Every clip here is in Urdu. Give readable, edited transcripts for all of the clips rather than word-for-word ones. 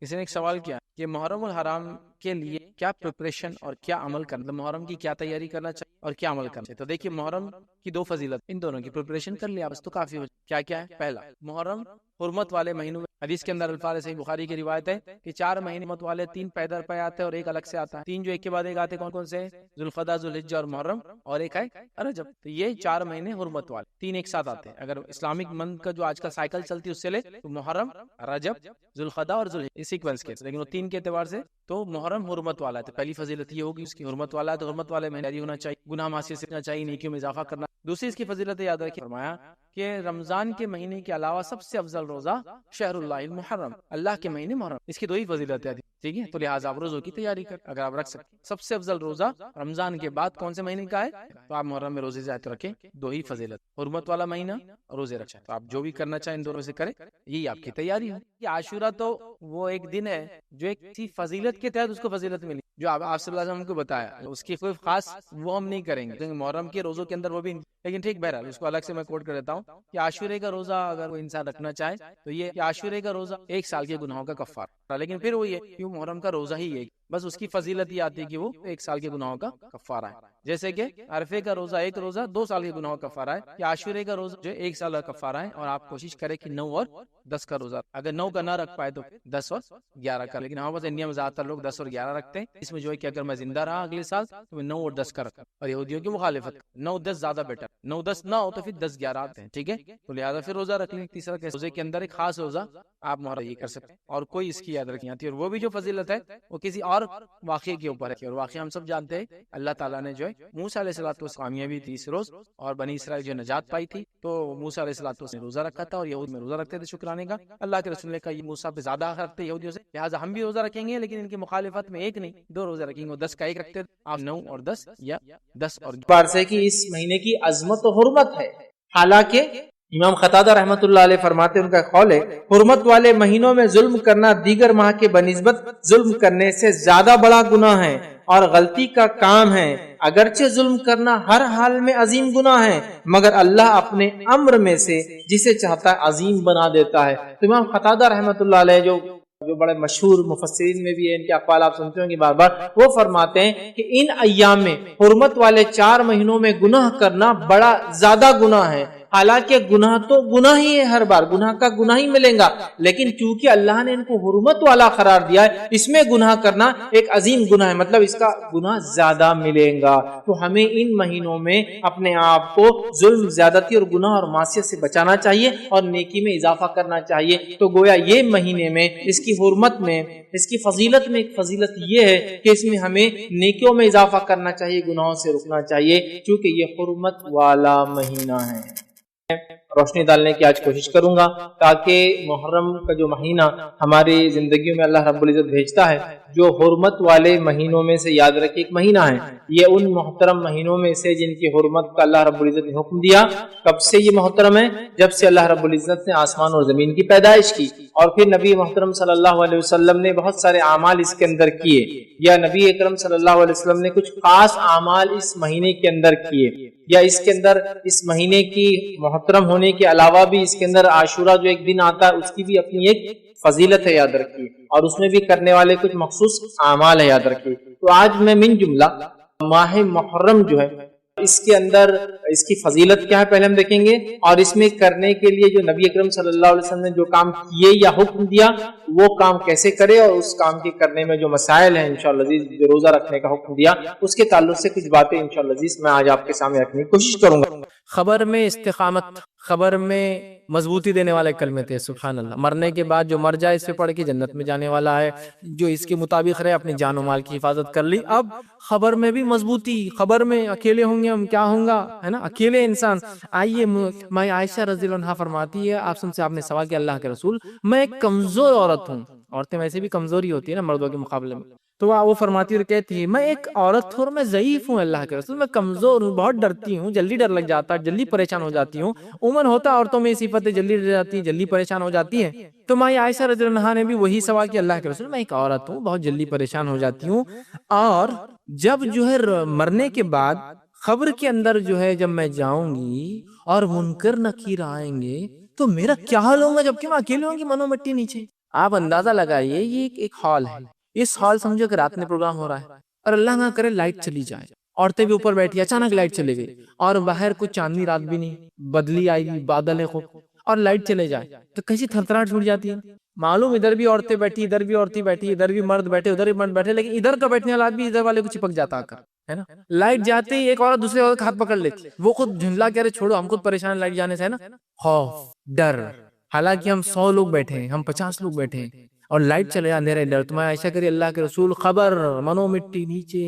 کسی نے ایک سوال کیا کہ محرم الحرام کے لیے کیا پریپریشن اور کیا عمل کرنا، محرم کی کیا تیاری کرنا چاہیے اور کیا عمل کرنا چاہیے؟ تو دیکھیے محرم کی دو فضیلت، ان دونوں کی پریپریشن کر لیا بس تو کافی ہو جائے۔ کیا ہے؟ پہلا، محرم حرمت والے مہینوں میں حدیث کے اندر الفاظ صحیح بخاری کی روایت ہے کہ 4 مہینے حرمت والے 3 پیدر پہ آتے ہیں اور ایک الگ سے آتا ہے، 3 جو ایک کے بعد ایک آتے ہیں، کون کون سے؟ ذوالقعدہ، ذوالحجہ اور محرم، اور ایک ہے رجب۔ تو یہ 4 مہینے حرمت والے 3 ایک ساتھ آتے ہیں۔ اگر اسلامک منتھ کا جو آج کا سائیکل چلتی ہے اس سے لے تو محرم، رجب، ذوالقعدہ اور ذوالحجہ اس سیکوینس کے، لیکن وہ 3 کے اعتبار سے تو محرم حرمت والا ہے۔ تو پہلی فضیلت یہ ہوگی اس کی، حرمت والا ہے تو حرمت والے مہینے ہونا چاہیے، گناہ معاصی سے بچنا چاہیے، نیکیوں میں اضافہ کرنا۔ دوسری اس کی فضیلت یاد رکھیں، فرمایا کہ رمضان کے مہینے کے علاوہ سب سے افضل روزہ شہر اللہ المحرم، اللہ کے مہینے محرم، اس کی 2 ہی فضیلتیں ہیں، ٹھیک ہے؟ تو لہٰذا آپ روزوں کی تیاری کر، اگر آپ رکھ سکتے سب سے افضل روزہ رمضان کے بعد کون سے مہینے کا ہے تو آپ محرم میں روزے زیادہ رکھیں، 2 ہی فضیلت، حرمت والا مہینہ، روزے رکھیں۔ تو آپ جو بھی کرنا چاہیں ان دونوں سے کریں، یہی آپ کی تیاری ہے۔ یہ عاشورہ تو وہ ایک دن ہے جو ایک کسی فضیلت کے تحت اس کو فضیلت ملی، جو آپ صلی اللہ علیہ وسلم کو بتایا، اس کی کوئی خاص وہ ہم نہیں کریں گے کیونکہ محرم کے روزوں کے اندر وہ بھی، لیکن ٹھیک بہرحال اس کو الگ سے میں کوٹ کر دیتا ہوں کہ عاشورے کا روزہ اگر کوئی انسان رکھنا چاہے تو یہ کہ عاشورے کا روزہ 1 سال کے گناہوں کا کفارہ، لیکن پھر وہ یہ کہ محرم کا روزہ ہی ایک، بس اس کی فضیلت یہ آتی ہے کہ وہ 1 سال کے گناہوں کا کفارہ ہے، جیسے کہ عرفے کا روزہ ایک روزہ 2 سال کے گناہوں کا کفارہ ہے، کہ عاشورے کا روزہ جو 1 سال کا کفارہ ہے، اور آپ کوشش کریں کہ 9 اور 10 کا روزہ، اگر 9 کا نہ رکھ پائے تو 10 اور 11 کا، لیکن ہمارے پاس انڈیا میں زیادہ تر لوگ 10 اور 11 رکھتے ہیں، اس میں جو ہے کہ اگر میں زندہ رہا اگلے سال تو میں 9 اور 10 کا رکھا، اور یہودیوں کی مخالفت 9 10 زیادہ بیٹر، 9 10 نہ ہو تو پھر 10 11 آتے ہیں، ٹھیک ہے؟ تو لہٰذا پھر روزہ رکھ لیں۔ تیسرا کہ روزے کے اندر ایک خاص روزہ آپ محرم یہ کر سکتے ہیں، اور کوئی اس کی یاد رکھنی آتی ہے، اور وہ بھی جو فضیلت ہے وہ کسی اور واقعے کے اوپر ہے، اور واقعہ ہم سب جانتے ہیں، اللہ تعالیٰ نے جو ہے موسیٰ علیہ الصلوۃ والسلام کامیابی تھی اس روز، اور بنی اسرائیل جو نجات پائی تھی، تو موسیٰ علیہ الصلوۃ والسلام نے روزہ رکھا تھا اور یہود میں روزہ رکھتے تھے شکرانے کا۔ اللہ کے رسول نے کہا یہ موسیٰ پہ زیادہ حق رکھتے یہودیوں سے، لہٰذا ہم بھی روزہ رکھیں گے، لیکن ان کی مخالفت میں ایک نہیں 2 روزے رکھیں گے، 10 کا ایک رکھتے تھے، آپ 9 اور 10 یا 10 اور بار سے کہ اس مہینے کی عظمت و حرمت ہے، حالانکہ امام قتادہ رحمۃ اللہ علیہ فرماتے ہیں، ان کا قول ہے حرمت والے مہینوں میں ظلم کرنا دیگر ماہ کے بنسبت ظلم کرنے سے زیادہ بڑا گناہ ہے اور غلطی کا کام ہے، اگرچہ ظلم کرنا ہر حال میں عظیم گناہ ہے، مگر اللہ اپنے امر میں سے جسے چاہتا ہے عظیم بنا دیتا ہے۔ تو امام قتادہ رحمۃ اللہ علیہ جو بڑے مشہور مفسرین میں بھی ہے، ان کے اقوال آپ سنتے ہوں گے بار بار، وہ فرماتے ہیں کہ ان ایام میں حرمت والے 4 مہینوں میں گناہ کرنا بڑا زیادہ گناہ ہے، حالانکہ گناہ تو گناہ ہی ہے، ہر بار گناہ کا گناہ ہی ملے گا، لیکن چونکہ اللہ نے ان کو حرمت والا قرار دیا ہے، اس میں گناہ کرنا ایک عظیم گناہ ہے، مطلب اس کا گناہ زیادہ ملے گا۔ تو ہمیں ان مہینوں میں اپنے آپ کو ظلم، زیادتی اور گناہ اور معصیت سے بچانا چاہیے اور نیکی میں اضافہ کرنا چاہیے۔ تو گویا یہ مہینے میں اس کی حرمت میں، اس کی فضیلت میں ایک فضیلت یہ ہے کہ اس میں ہمیں نیکیوں میں اضافہ کرنا چاہیے، گناہوں سے رکنا چاہیے، کیونکہ یہ حرمت والا مہینہ ہے۔ روشنی ڈالنے کی آج کوشش کروں گا تاکہ محرم کا جو مہینہ ہماری زندگیوں میں اللہ رب العزت بھیجتا ہے، جو حرمت والے مہینوں میں سے یاد رکھے ایک مہینہ ہے، یہ ان محترم مہینوں میں سے جن کی حرمت کا اللہ رب العزت نے حکم دیا۔ کب سے یہ محترم ہے؟ جب سے اللہ رب العزت نے آسمان اور زمین کی پیدائش کی، اور پھر نبی محترم صلی اللہ علیہ وسلم نے بہت سارے اعمال اس کے اندر کیے، یا نبی اکرم صلی اللہ علیہ وسلم نے کچھ خاص اعمال اس مہینے کے اندر کیے، یا اس کے اندر اس مہینے کی محترم ہونے کے علاوہ بھی اس کے اندر عاشورہ جو ایک دن آتا ہے اس کی بھی اپنی ایک فضیلت ہے، یاد رکھیے، اور اس میں بھی کرنے والے کچھ مخصوص اعمال ہے، یاد رکھیے۔ تو آج میں من جملہ ماہ محرم جو ہے اس کے اندر اس کی فضیلت کیا ہے پہلے ہم دیکھیں گے، اور اس میں کرنے کے لیے جو نبی اکرم صلی اللہ علیہ وسلم نے جو کام کیے یا حکم دیا وہ کام کیسے کرے، اور اس کام کے کرنے میں جو مسائل ہیں انشاءاللہ عزیز، جو روزہ رکھنے کا حکم دیا اس کے تعلق سے کچھ باتیں انشاءاللہ عزیز میں آج آپ کے سامنے رکھنے کی کوشش کروں گا۔ خبر میں استقامت، خبر میں مضبوطی دینے والے کلمے تھے، سبحان اللہ۔ مرنے کے بعد جو مر جائے اس سے پڑھ کے جنت میں جانے والا ہے، جو اس کے مطابق رہے اپنی جان و مال کی حفاظت کر لی۔ اب خبر میں بھی مضبوطی، خبر میں اکیلے ہوں گے ہم، کیا ہوں گا، ہے نا، اکیلے انسان۔ آئیے میں عائشہ رضی اللہ عنہا فرماتی ہے، آپ سے آپ نے سوال کیا اللہ کے رسول، میں ایک کمزور عورت ہوں، عورتیں ویسے بھی کمزوری ہوتی ہے نا مردوں کے مقابلے میں، تو وہ فرماتی اور کہتی ہے میں ایک عورت ہوں اور میں ضعیف ہوں اللہ کے رسول، میں کمزور ہوں، بہت ڈرتی ہوں، جلدی ڈر لگ جاتا ہے، جلدی پریشان ہو جاتی ہوں۔ عموماً ہوتا ہے عورتوں میں یہ صفتیں، جلدی ڈر جاتی ہیں، جلدی پریشان ہو جاتی ہیں۔ تو ماں عائشہ رضی اللہ عنہا نے بھی وہی سوال کیا اللہ کے رسول، میں ایک عورت ہوں، بہت جلدی پریشان ہو جاتی ہوں، اور جب جو ہے مرنے کے بعد قبر کے اندر جو ہے جب میں جاؤں گی اور منکر نکیر آئیں گے تو میرا کیا حال ہوگا، جبکہ میں اکیلے ہوں گی منو مٹی نیچے۔ آپ اندازہ لگائیے یہ ایک ہال ہے، اس ہال سمجھو کہ رات میں پروگرام ہو رہا ہے اور اللہ نہ کرے لائٹ چلی جائے، عورتیں بھی اوپر بیٹھی، اچانک لائٹ چلی گئی اور باہر کچھ چاندنی رات بھی نہیں، بدلی آئی گی، بادل ہے خوب اور لائٹ چلے جائے تو کیسی تھرتھراہٹ چھوٹ جاتی ہے. معلوم ادھر بھی عورتیں بیٹھی، ادھر بھی عورتیں بیٹھی، ادھر بھی مرد بیٹھے، ادھر بھی مرد بیٹھے، لیکن ادھر کا بیٹھنے والا آدمی ادھر والے کو چپک جاتا کر، ہے نا. لائٹ جاتے ہی ایک عورت دوسرے عورت کا ہاتھ پکڑ لیتی، وہ خود جھنجلا کے ارے چھوڑو ہم خود پریشان لائٹ جانے سے، ہے نا. خوف، ڈر، حالانکہ ہم 100 لوگ بیٹھے ہیں، ہم 50 لوگ بیٹھے ہیں اور لائٹ چلے جائے، اندھیرا ڈر. تمہیں ایسا کری اللہ کے رسول خبر منو مٹی نیچے،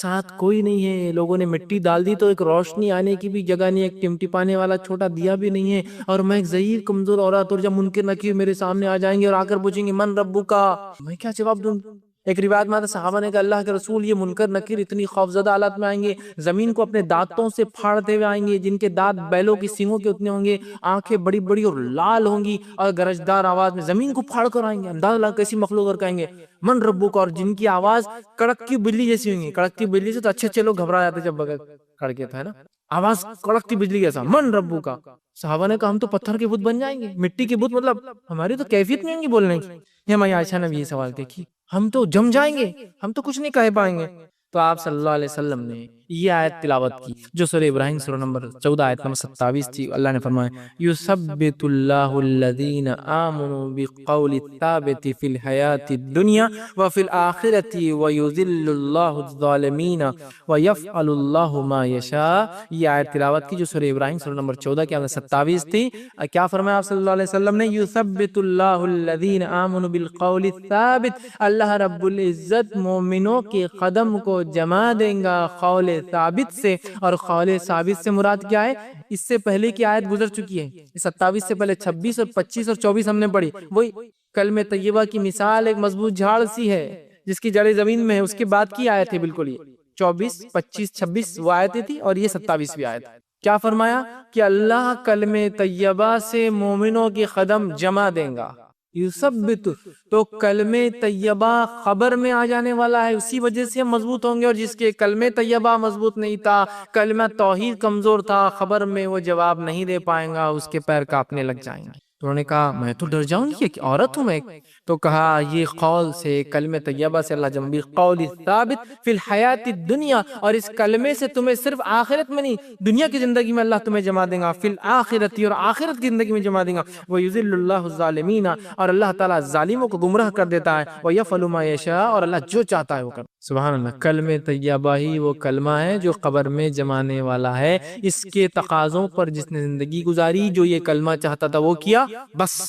ساتھ کوئی نہیں ہے، لوگوں نے مٹی ڈال دی تو ایک روشنی آنے کی بھی جگہ نہیں، ایک ٹمٹی پانے والا چھوٹا دیا بھی نہیں ہے، اور میں ایک ضعیف کمزور عورت، اور جب منکر نکیر میرے سامنے آ جائیں گے اور آ کر پوچھیں گے من ربو کا، میں کیا جواب دوں؟ ایک روایت میں آتا صحابہ نے کہا اللہ کے رسول یہ منکر نکیر اتنی خوفزدہ حالت میں آئیں گے، زمین کو اپنے دانتوں سے پھاڑتے ہوئے آئیں گے، جن کے دانت بیلوں کی سینگوں کے اتنے ہوں گے، آنکھیں بڑی بڑی اور لال ہوں گی اور گرجدار آواز میں زمین کو پھاڑ کر آئیں گے. اندازہ لگا کیسی مخلوق، اور کہیں گے من ربو کا، اور جن کی آواز کڑکتی بجلی جیسی ہوں گی. کڑکتی بجلی سے تو اچھے لوگ گھبرا جاتے جب بغیر کڑکے تھا، ہے نا. آواز کڑکتی بجلی جیسا، من ربو کا. صحابہ نے کہا ہم تو پتھر کے بت بن جائیں گے، مٹی کے بت، مطلب ہماری تو کیفیت نہیں ہوگی بولنے کی. یہ ہماری عائشہ نے بھی یہ سوال دیکھی، ہم تو جم جائیں گے، ہم تو کچھ نہیں کہہ پائیں گے. تو آپ صلی اللہ علیہ وسلم نے یہ آیت تلاوت کی جو سورہ ابراہیم سورہ نمبر 14 آیت نمبر 27 تھی. اللہ نے فرمایا یثبت اللہ الذین آمنوا بالقول الثابت فی الحیاۃ الدنیا وفی الآخرۃ ویذل اللہ الظالمین ویفعل اللہ ما یشاء. یہ آیت تلاوت کی جو سورہ ابراہیم سورہ نمبر 14 کی آیت 27 تھی. کیا فرمایا آپ صلی اللہ علیہ وسلم نے یثبت اللہ الذین آمنوا بالقول الثابت، اللہ رب العزت مومنوں کے قدم کو جما دیں گا قول ثابت سے. اور قول ثابت سے مراد کیا ہے؟ اس سے پہلے کی آیت گزر چکی ہے، 27 سے پہلے 26 اور 25 اور 24 ہم نے پڑھی. وہی کلمہ طیبہ کی مثال ایک مضبوط جھاڑ سی ہے جس کی جڑیں زمین میں ہے، اس کے بعد کی آیت ہے بالکل یہ 24 25 26 وہ آیتیں تھی اور یہ 27ویں آیت. کیا فرمایا کہ اللہ کلمہ طیبہ سے مومنوں کے قدم جما دیں گا. یثبت تو کلمہ طیبہ خبر میں آ جانے والا ہے، اسی وجہ سے ہم مضبوط ہوں گے. اور جس کے کلمہ طیبہ مضبوط نہیں تھا، کلمہ توحید کمزور تھا، خبر میں وہ جواب نہیں دے پائیں گا، اس کے پیر کانپنے لگ جائیں گے. تو انہوں نے کہا میں تو ڈر جاؤں گی کہ عورت ہوں میں. تو کہا یہ قول سے کلمہ طیبہ سے اللہ جنبی قول ثابت فی الحیات الدنیا، اور اس کلمے سے تمہیں صرف آخرت میں نہیں دنیا کی زندگی میں اللہ تمہیں جما دیں گا، فی الآخرت، اور آخرت کی زندگی میں جما دیں گا. وَيُذِلُّ اللَّهُ الظَّالِمِينَ، اور اللہ تعالیٰ ظالموں کو گمراہ کر دیتا ہے. وَيَفْعَلُ مَا يَشَاءُ، اور اللہ جو چاہتا ہے وہ کرتا. سبحان اللہ. کلمہ طیبہ ہی وہ کلمہ ہے جو قبر میں جمانے والا ہے. اس کے تقاضوں پر جس نے زندگی گزاری، جو یہ کلمہ چاہتا تھا وہ کیا، بس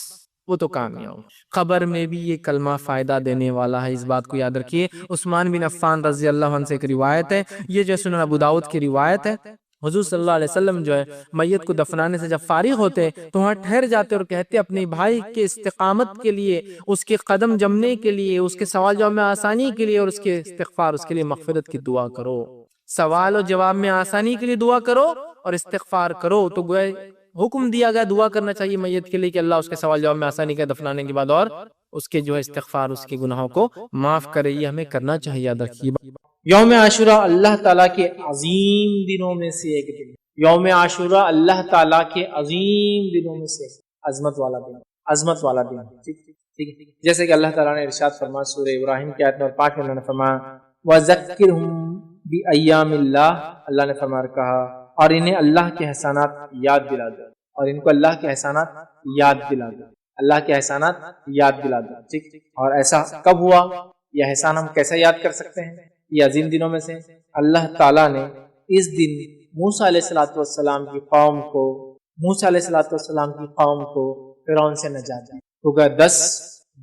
وہ تو کامیاب. قبر میں بھی یہ کلمہ فائدہ دینے والا ہے، اس بات کو یاد رکھیے. عثمان بن عفان رضی اللہ عنہ سے ایک روایت ہے، یہ جو سنن ابو داؤد کی روایت ہے. حضور صلی اللہ علیہ وسلم جو ہے میت کو دفنانے سے جب فارغ ہوتے تو وہاں ٹھہر جاتے اور کہتے اپنے بھائی کے استقامت کے لیے، اس کے قدم جمنے کے لیے، اس کے سوال جواب میں آسانی کے لیے، اور اس کے استغفار، اس کے لیے مغفرت کی دعا کرو. سوال و جواب میں آسانی کے لیے دعا کرو اور استغفار کرو. تو گویا حکم دیا گیا دعا کرنا چاہیے میت کے لیے کہ اللہ اس کے سوال جواب میں آسانی کرے دفنانے کے بعد، اور اس کے جو ہے استغفار، اس کے گناہوں کو معاف کرے. یہ ہمیں کرنا چاہیے. یاد رکھیے یوم عاشوراء اللہ تعالیٰ کے عظیم دنوں میں سے ایک دن. یوم عاشوراء اللہ تعالیٰ کے عظیم دنوں میں سے عظمت والا دن، عظمت والا دن. ٹھیک ہے، جیسے کہ اللہ تعالیٰ نے ارشاد فرمایا سورہ ابراہیم کی آیت نمبر 5 میں اللہ نے فرمایا وَذَكِّرْهُمْ بِأَيَّامِ اللَّهِ، اللہ نے فرمایا کہا اور انہیں اللہ کے احسانات یاد دلا دو، اور ان کو اللہ کے احسانات یاد دلا دو، اللہ کے احسانات یاد دلا دو. ٹھیک، اور ایسا کب ہوا؟ یہ احسان ہم کیسے یاد کر سکتے ہیں؟ یہ عظیم دنوں میں سے اللہ تعالیٰ نے اس دن موسیٰ علیہ السلام کی قوم کو، موسیٰ علیہ السلام کی قوم کو فرعون سے نجات دی. کیونکہ 10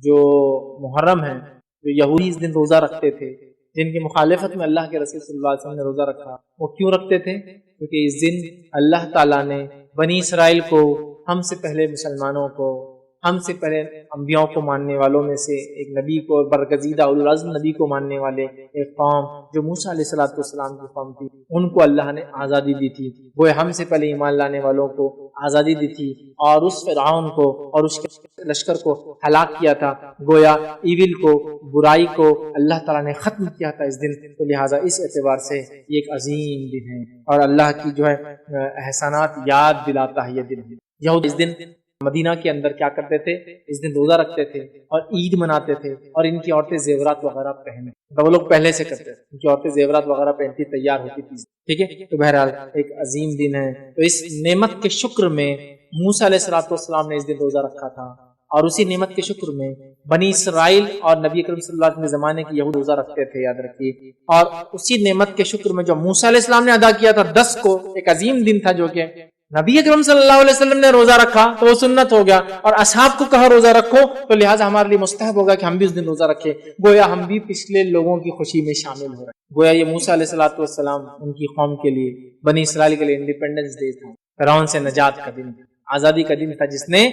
جو محرم ہیں، جو یہودی اس دن روزہ رکھتے تھے، جن کی مخالفت میں اللہ کے رسول صلی اللہ علیہ وسلم نے روزہ رکھا، وہ کیوں رکھتے تھے؟ کیونکہ اس دن اللہ تعالیٰ نے بنی اسرائیل کو، ہم سے پہلے مسلمانوں کو، ہم سے پہلے انبیاء کو ماننے والوں میں سے ایک نبی کو، برگزیدہ اولو العزم نبی کو ماننے والے ایک قوم جو موسیٰ علیہ السلام کی قوم تھی، ان کو اللہ نے آزادی دی تھی. وہ ہم سے پہلے ایمان لانے والوں کو آزادی دی تھی، اور اس فرعون کو اور اس کے لشکر کو ہلاک کیا تھا. گویا ایول کو، برائی کو اللہ تعالیٰ نے ختم کیا تھا اس دن. تو لہٰذا اس اعتبار سے یہ ایک عظیم دن ہے اور اللہ کی جو ہے احسانات یاد دلاتا ہے یہ دن. یہود اس دن مدینہ کے اندر کیا کرتے تھے، اس دن روزہ رکھتے تھے اور عید مناتے تھے، اور ان کی عورتیں زیورات وغیرہ پہنے، تو وہ لوگ پہلے سے کرتے تھے، ان کی عورتیں زیورات وغیرہ پہنتی تیار ہوتی تھی، ٹھیک ہے۔ تو بہرحال ایک عظیم دن ہے، تو اس نعمت کے شکر میں موسیٰ علیہ السلام نے اس دن روزہ رکھا تھا، اور اسی نعمت کے شکر میں بنی اسرائیل اور نبی اکرم صلی اللہ علیہ وسلم کے زمانے کے یہود روزہ رکھتے تھے، یاد رکھیے۔ اور اسی نعمت کے شکر میں جو موسیٰ علیہ السلام نے ادا کیا تھا 10 کو، ایک عظیم دن تھا جو کہ نبی اکرم صلی اللہ علیہ وسلم نے روزہ رکھا تو وہ سنت ہو گیا، اور اصحاب کو کہا روزہ رکھو، تو لہٰذا ہمارے لیے مستحب ہوگا کہ ہم بھی اس دن روزہ رکھیں، گویا ہم بھی پچھلے لوگوں کی خوشی میں شامل ہو رہے ہیں۔ گویا یہ موسیٰ علیہ السلام ان کی قوم کے لیے، بنی اسرائیل کے لیے انڈیپینڈنس ڈے تھا، فرعون سے نجات کا دن، آزادی کا دن تھا، جس نے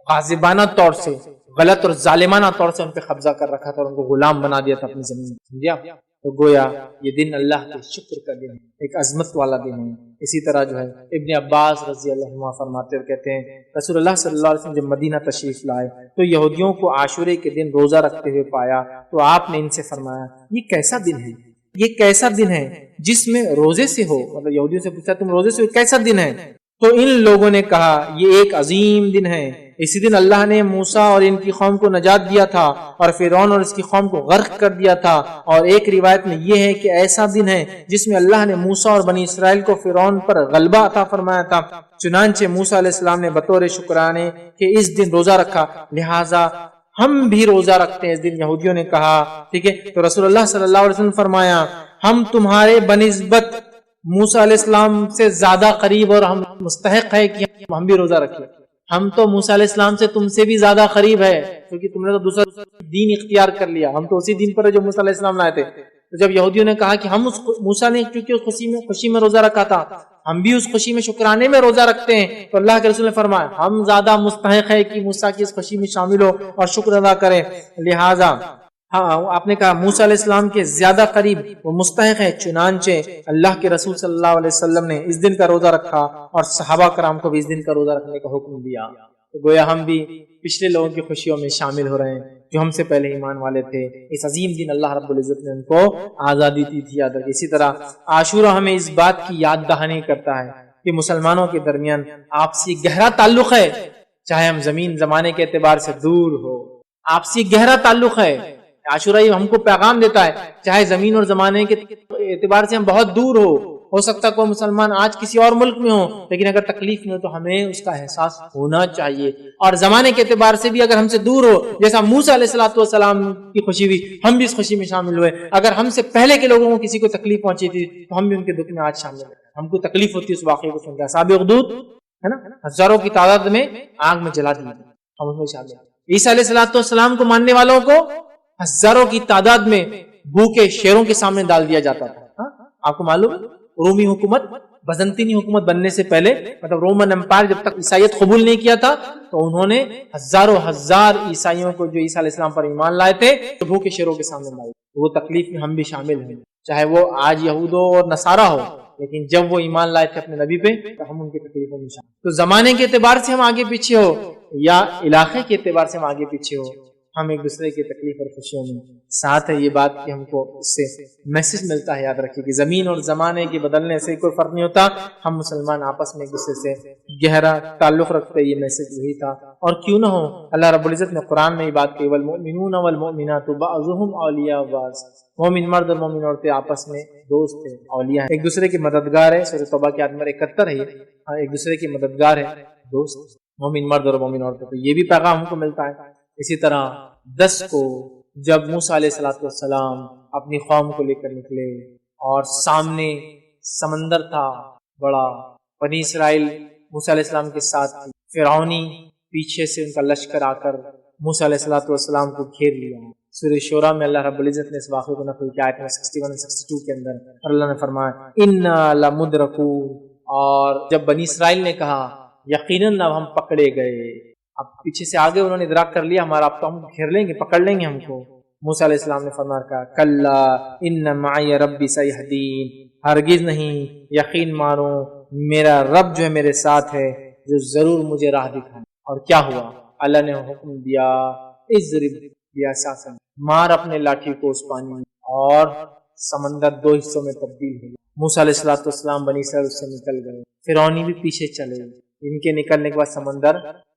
غاصبانہ طور سے، غلط اور ظالمانہ طور سے ان پہ قبضہ کر رکھا تھا اور ان کو غلام بنا دیا تھا اپنی زمین میں، سمجھا؟ تو گویا یہ دن اللہ کے شکر کا دن ہے، ایک عظمت والا دن ہے۔ اسی طرح جو ہے ابن عباس رضی اللہ عنہ فرماتے اور کہتے ہیں رسول اللہ صلی اللہ علیہ وسلم جب مدینہ تشریف لائے تو یہودیوں کو عاشورے کے دن روزہ رکھتے ہوئے پایا، تو آپ نے ان سے فرمایا یہ کیسا دن ہے، یہ کیسا دن ہے جس میں روزے سے ہو، مطلب یہودیوں سے پوچھا تم روزے سے ہو، کیسا دن ہے؟ تو ان لوگوں نے کہا یہ ایک عظیم دن ہے، اسی دن اللہ نے موسیٰ اور ان کی قوم کو نجات دیا تھا اور فرعون اور اس کی قوم کو غرق کر دیا تھا، اور ایک روایت میں یہ ہے کہ ایسا دن ہے جس میں اللہ نے موسیٰ اور بنی اسرائیل کو فرعون پر غلبہ عطا فرمایا تھا، چنانچہ موسیٰ علیہ السلام نے بطور شکرانے کہ اس دن روزہ رکھا، لہٰذا ہم بھی روزہ رکھتے ہیں اس دن۔ یہودیوں نے کہا ٹھیک ہے، تو رسول اللہ صلی اللہ علیہ وسلم فرمایا ہم تمہارے بنسبت موسیٰ علیہ السلام سے زیادہ قریب اور ہم مستحق ہے کہ ہم بھی روزہ رکھیں، ہم تو موسیٰ علیہ السلام سے تم سے بھی زیادہ قریب ہے، کیونکہ تم نے تو دوسرا دین اختیار کر لیا، ہم تو اسی دین پر ہے جو موسیٰ علیہ السلام لائے تھے۔ تو جب یہودیوں نے کہا کہ ہم اس موسیٰ نے کیونکہ اس خوشی میں روزہ رکھا تھا، ہم بھی اس خوشی میں شکرانے میں روزہ رکھتے ہیں، تو اللہ کے رسول نے فرمایا ہم زیادہ مستحق ہے کہ موسیٰ کی اس خوشی میں شامل ہو اور شکر ادا کریں، لہٰذا ہاں آپ نے کہا موسیٰ علیہ السلام کے زیادہ قریب وہ مستحق ہے، چنانچہ اللہ کے رسول صلی اللہ علیہ وسلم نے اس دن کا روزہ رکھا اور صحابہ کرام کو بھی اس دن کا روزہ رکھنے کا حکم دیا۔ تو گویا ہم بھی پچھلے لوگوں کی خوشیوں میں شامل ہو رہے ہیں جو ہم سے پہلے ایمان والے تھے، اس عظیم دن اللہ رب العزت نے ان کو آزادی دی تھی، یاد رکھیں۔ اسی طرح عاشورہ ہمیں اس بات کی یاد دہانی کرتا ہے کہ مسلمانوں کے درمیان آپسی گہرا تعلق ہے، چاہے ہم زمین زمانے کے اعتبار سے دور ہو، آپسی گہرا تعلق ہے۔ عاشورہ یہ ہم کو پیغام دیتا ہے چاہے زمین اور زمانے کے اعتبار سے ہم بہت دور ہو سکتا کوئی مسلمان آج کسی اور ملک میں ہو، لیکن اگر تکلیف میں ہو تو ہمیں اس کا احساس ہونا چاہیے، اور زمانے کے اعتبار سے بھی اگر ہم سے دور ہو، جیسا موسیٰ علیہ السلام کی خوشی ہوئی ہم بھی اس خوشی میں شامل ہوئے، اگر ہم سے پہلے کے لوگوں کو کسی کو تکلیف پہنچی تھی تو ہم بھی ان کے دکھ میں آج شامل ہوئے، ہم کو تکلیف ہوتی ہے اس واقعے کو سن کے۔ اصحاب اخدود ہے نا، ہزاروں کی تعداد میں آگ میں جلا دی، ہم اس میں شامل ہیں۔ عیسیٰ علیہ السلام کو ماننے والوں کو ہزاروں کی تعداد میں بھوکے شیروں کے سامنے ڈال دیا جاتا تھا۔ آپ کو معلوم ہے رومی حکومت، بزنطینی حکومت بننے سے پہلے، مطلب رومن امپائر جب تک عیسائیت قبول نہیں کیا تھا تو انہوں نے ہزاروں ہزار عیسائیوں کو جو عیسیٰ علیہ السلام پر ایمان لائے تھے تو بھوکے شیروں کے سامنے ڈال دیا۔ وہ تکلیف میں ہم بھی شامل ہیں، چاہے وہ آج یہود اور نصارہ ہو، لیکن جب وہ ایمان لائے تھے اپنے نبی پہ تو ہم ان کی تکلیفوں میں شامل۔ تو زمانے کے اعتبار سے ہم آگے پیچھے ہو یا علاقے کے اعتبار سے ہم آگے پیچھے ہو، ہم ایک دوسرے کی تکلیف اور خوشیوں میں ساتھ ہے۔ یہ بات کہ ہم کو اس سے میسج ملتا ہے، یاد رکھیے کہ زمین اور زمانے کے بدلنے سے کوئی فرق نہیں ہوتا، ہم مسلمان آپس میں ایک دوسرے سے گہرا تعلق رکھتے، یہ میسج وہی تھا۔ اور کیوں نہ ہو، اللہ رب العزت نے قرآن میں یہ بات کہی والمؤمنون والمؤمنات بعضهم اولیاء بعض، مومن مرد اور مومن عورتیں آپس میں دوست ہیں، اولیاء ہیں، ایک دوسرے کے مددگار ہے۔ سورۃ توبہ کی آیت نمبر 71 ہے یہ، ایک دوسرے کے مددگار ہے، دوست، مومن مرد اور مومن عورتیں۔ تو یہ بھی پیغام ہم کو ملتا ہے۔ اسی طرح 10 کو جب موسیٰ علیہ السلام اپنی قوم کو لے کر نکلے اور سامنے سمندر تھا بڑا، بنی اسرائیل موسیٰ علیہ السلام کے ساتھ تھی، فرعونی پیچھے سے ان کا لشکر آ کر موسیٰ علیہ السلام کو گھیر لیا۔ سورہ شورى میں اللہ رب العزت نے اس واقعے کو نقل کیا، آیت 61 اور 62 کے اندر، اور اللہ نے فرمایا اِنَّا لَمُدْرَكُونَ، اور جب بنی اسرائیل نے کہا یقیناً اب ہم پکڑے گئے، اب پیچھے سے آگے انہوں نے ادراک کر لیا ہمارا اب تو ہم گھیر لیں گے، پکڑ لیں گے ہم کو۔ موسیٰ علیہ السلام نے فرمایا کلا ان معی ربی سیہدین، ہرگز نہیں، یقین مانو میرا رب جو ہے میرے ساتھ ہے، جو ضرور مجھے راہ دکھائے۔ اور کیا ہوا؟ اللہ نے حکم دیا اضرب بعصاک، مار اپنے لاٹھی کو اس پانی میں، اور سمندر 2 حصوں میں تبدیل ہو گیا۔ موسیٰ علیہ السلام بنی اسرائیل اس سے نکل گئے، فرعونی بھی پیچھے چلے، ان کے نکلنے کے بعد سمندر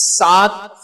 7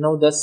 9-10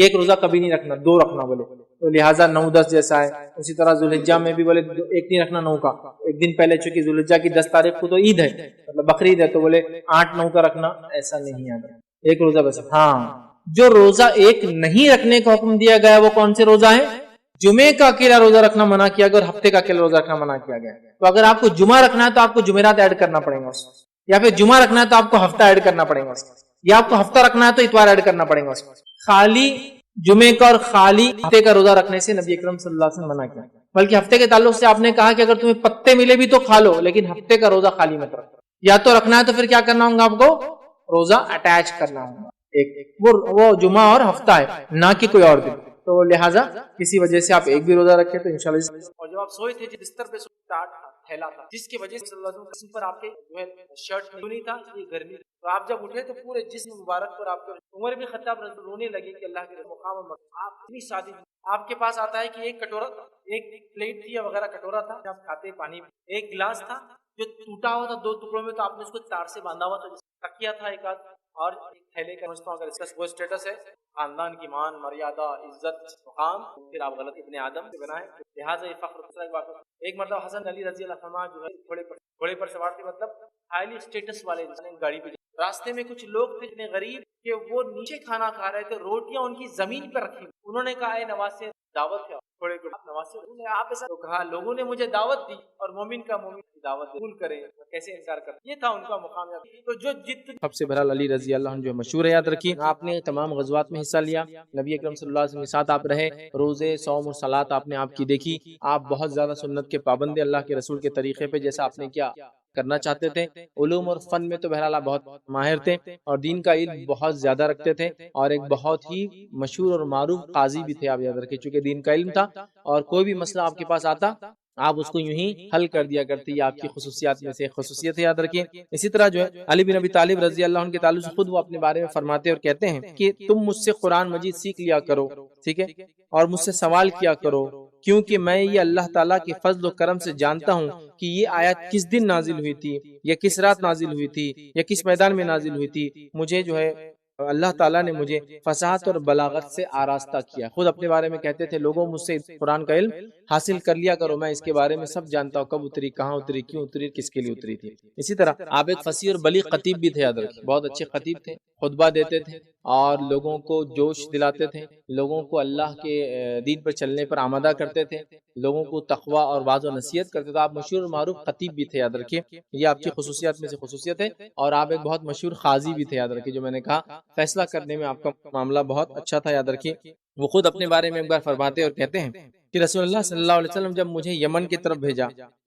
ایک روزہ کبھی نہیں رکھنا، 2 رکھنا بولے، تو لہٰذا 9-10 جیسا ہے. اسی طرح ذوالحجہ میں بھی بولے ایک نہیں رکھنا 9 کا، ایک دن پہلے، چونکہ ذوالحجہ کی 10 تاریخ کو تو عید ہے، مطلب بقرعید ہے، تو بولے 8-9 کا رکھنا، ایسا نہیں آتا، ایک روزہ بس. ہاں جو روزہ ایک نہیں رکھنے کا حکم دیا گیا وہ کون سے روزہ ہے؟ جمعے کا اکیلا روزہ رکھنا منع کیا گیا اور ہفتے کا اکیلا روزہ رکھنا منع کیا گیا. تو اگر آپ کو جمعہ رکھنا ہے تو آپ کو جمعرات ایڈ کرنا پڑے گا، یا پھر جمعہ رکھنا ہے تو آپ کو ہفتہ ایڈ کرنا پڑے گا، یا آپ کو ہفتہ رکھنا ہے تو اتوار ایڈ کرنا پڑے گا. خالی جمعے کا اور خالی ہفتے کا روزہ رکھنے سے نبی اکرم صلی اللہ علیہ وسلم منع کیا، بلکہ ہفتے کے تعلق سے آپ نے کہا کہ اگر تمہیں پتے ملے بھی تو کھا لو، لیکن ہفتے کا روزہ خالی مت رکھو. یا تو رکھنا ہے تو پھر کیا کرنا ہوگا، آپ کو روزہ اٹیچ کرنا ہوگا، ایک وہ جمعہ اور ہفتہ ہے، نہ کہ کوئی اور دن. تو لہٰذا کسی وجہ سے آپ ایک بھی روزہ رکھے تو انشاءاللہ. اور جب آپ سوئے تھے بستر پہ تھیلا تھا جس کی وجہ سے صلی اللہ علیہ وسلم پر آپ کے شرٹ نہیں تھا، یہ گرمی، تو آپ جب اٹھے تو پورے جسم مبارک پر آپ کے عمر بن خطاب رونے لگے کہ اللہ کے مقام آپ اتنی سادی. آپ کے پاس آتا ہے کہ ایک کٹورا، ایک پلیٹ تھی یا وغیرہ کٹورا تھا، آپ کھاتے پانی، ایک گلاس تھا جو ٹوٹا ہوا تھا 2 ٹکڑوں میں، تو آپ نے اس کو تار سے باندھا ہوا تھا، تکیا تھا ایک آدھ، اور ایک تھیلے کا سمجھتا ہوں اگر اس کا وہ اسٹیٹس ہے خاندان کی مان، مریادہ، عزت، مقام، پھر آپ غلط ابن آدم سے بنائیں، لہٰذا یہ فخر. ایک مرتبہ حسن علی رضی اللہ عنہ جو ہے گھوڑے پر سوار تھے، مطلب ہائیلی اسٹیٹس والے گاڑی پہ. راستے میں کچھ لوگ تھے اتنے غریب کہ وہ نیچے کھانا کھا رہے تھے، روٹیاں ان کی زمین پہ رکھی. انہوں نے کہا اے نواز سے دعوت ہے، تھوڑے کو نواز سے آپ ایسا تو کہا، لوگوں نے مجھے دعوت دی اور مومن کا مومن کی دعوت قبول کرے کیسے انکار کرے. یہ تھا ان کا مقام. تو جو سب سے بہرحال علی رضی اللہ عنہ جو مشہور ہے، یاد رکھیے آپ نے تمام غزوات میں حصہ لیا، نبی اکرم صلی اللہ علیہ وسلم کے ساتھ آپ رہے، روزے، صوم اور صلات آپ نے آپ کی دیکھی، آپ بہت زیادہ سنت کے پابند، اللہ کے رسول کے طریقے پہ جیسا آپ نے کیا کرنا چاہتے تھے. علوم اور فن میں تو بہرحال آپ بہت ماہر تھے، اور دین کا علم بہت زیادہ رکھتے تھے، اور ایک بہت ہی مشہور اور معروف قاضی بھی تھے آپ، یاد رکھیں، چونکہ دین کا علم تھا اور کوئی بھی مسئلہ آپ کے پاس آتا آپ اس کو یوں ہی حل کر دیا کرتے. یہ آپ کی خصوصیات میں سے خصوصیت ہے، یاد رکھیں. اسی طرح جو ہے علی بن ابی طالب رضی اللہ عنہ کے تعلق سے خود وہ اپنے بارے میں فرماتے اور کہتے ہیں کہ تم مجھ سے قرآن مجید سیکھ لیا کرو، ٹھیک ہے، اور مجھ سے سوال کیا کرو، کیونکہ میں یہ اللہ تعالیٰ کے فضل و کرم سے جانتا ہوں کہ یہ آیت کس دن نازل ہوئی تھی، یا کس رات نازل ہوئی تھی، یا کس میدان میں نازل ہوئی تھی. مجھے جو ہے اللہ تعالیٰ نے مجھے فصاحت اور بلاغت سے آراستہ کیا. خود اپنے بارے میں کہتے تھے لوگوں مجھ سے قرآن کا علم حاصل کر لیا کرو، میں اس کے بارے میں سب جانتا ہوں، کب اتری، کہاں اتری، کیوں اتری، کس کے لیے اتری تھی. اسی طرح آپ ایک فصیح اور بلیغ خطیب بھی تھے، یاد رکھیں، بہت اچھے خطیب تھے، خطبہ دیتے تھے اور لوگوں کو جوش دلاتے تھے، لوگوں کو اللہ کے دین پر چلنے پر آمادہ کرتے تھے، لوگوں کو تقوی اور وعظ و نصیحت کرتے تھے. آپ مشہور اور معروف خطیب بھی تھے، یاد رکھیے، یہ آپ کی خصوصیات میں سے خصوصیت ہے. اور آپ ایک بہت مشہور قاضی بھی تھے، یاد رکھیے، جو میں نے کہا فیصلہ کرنے میں آپ کا معاملہ بہت اچھا تھا، یاد رکھیے. وہ خود اپنے بارے میں ایک بار فرماتے اور کہتے ہیں کہ رسول اللہ صلی اللہ علیہ وسلم جب مجھے یمن کی طرف بھیجا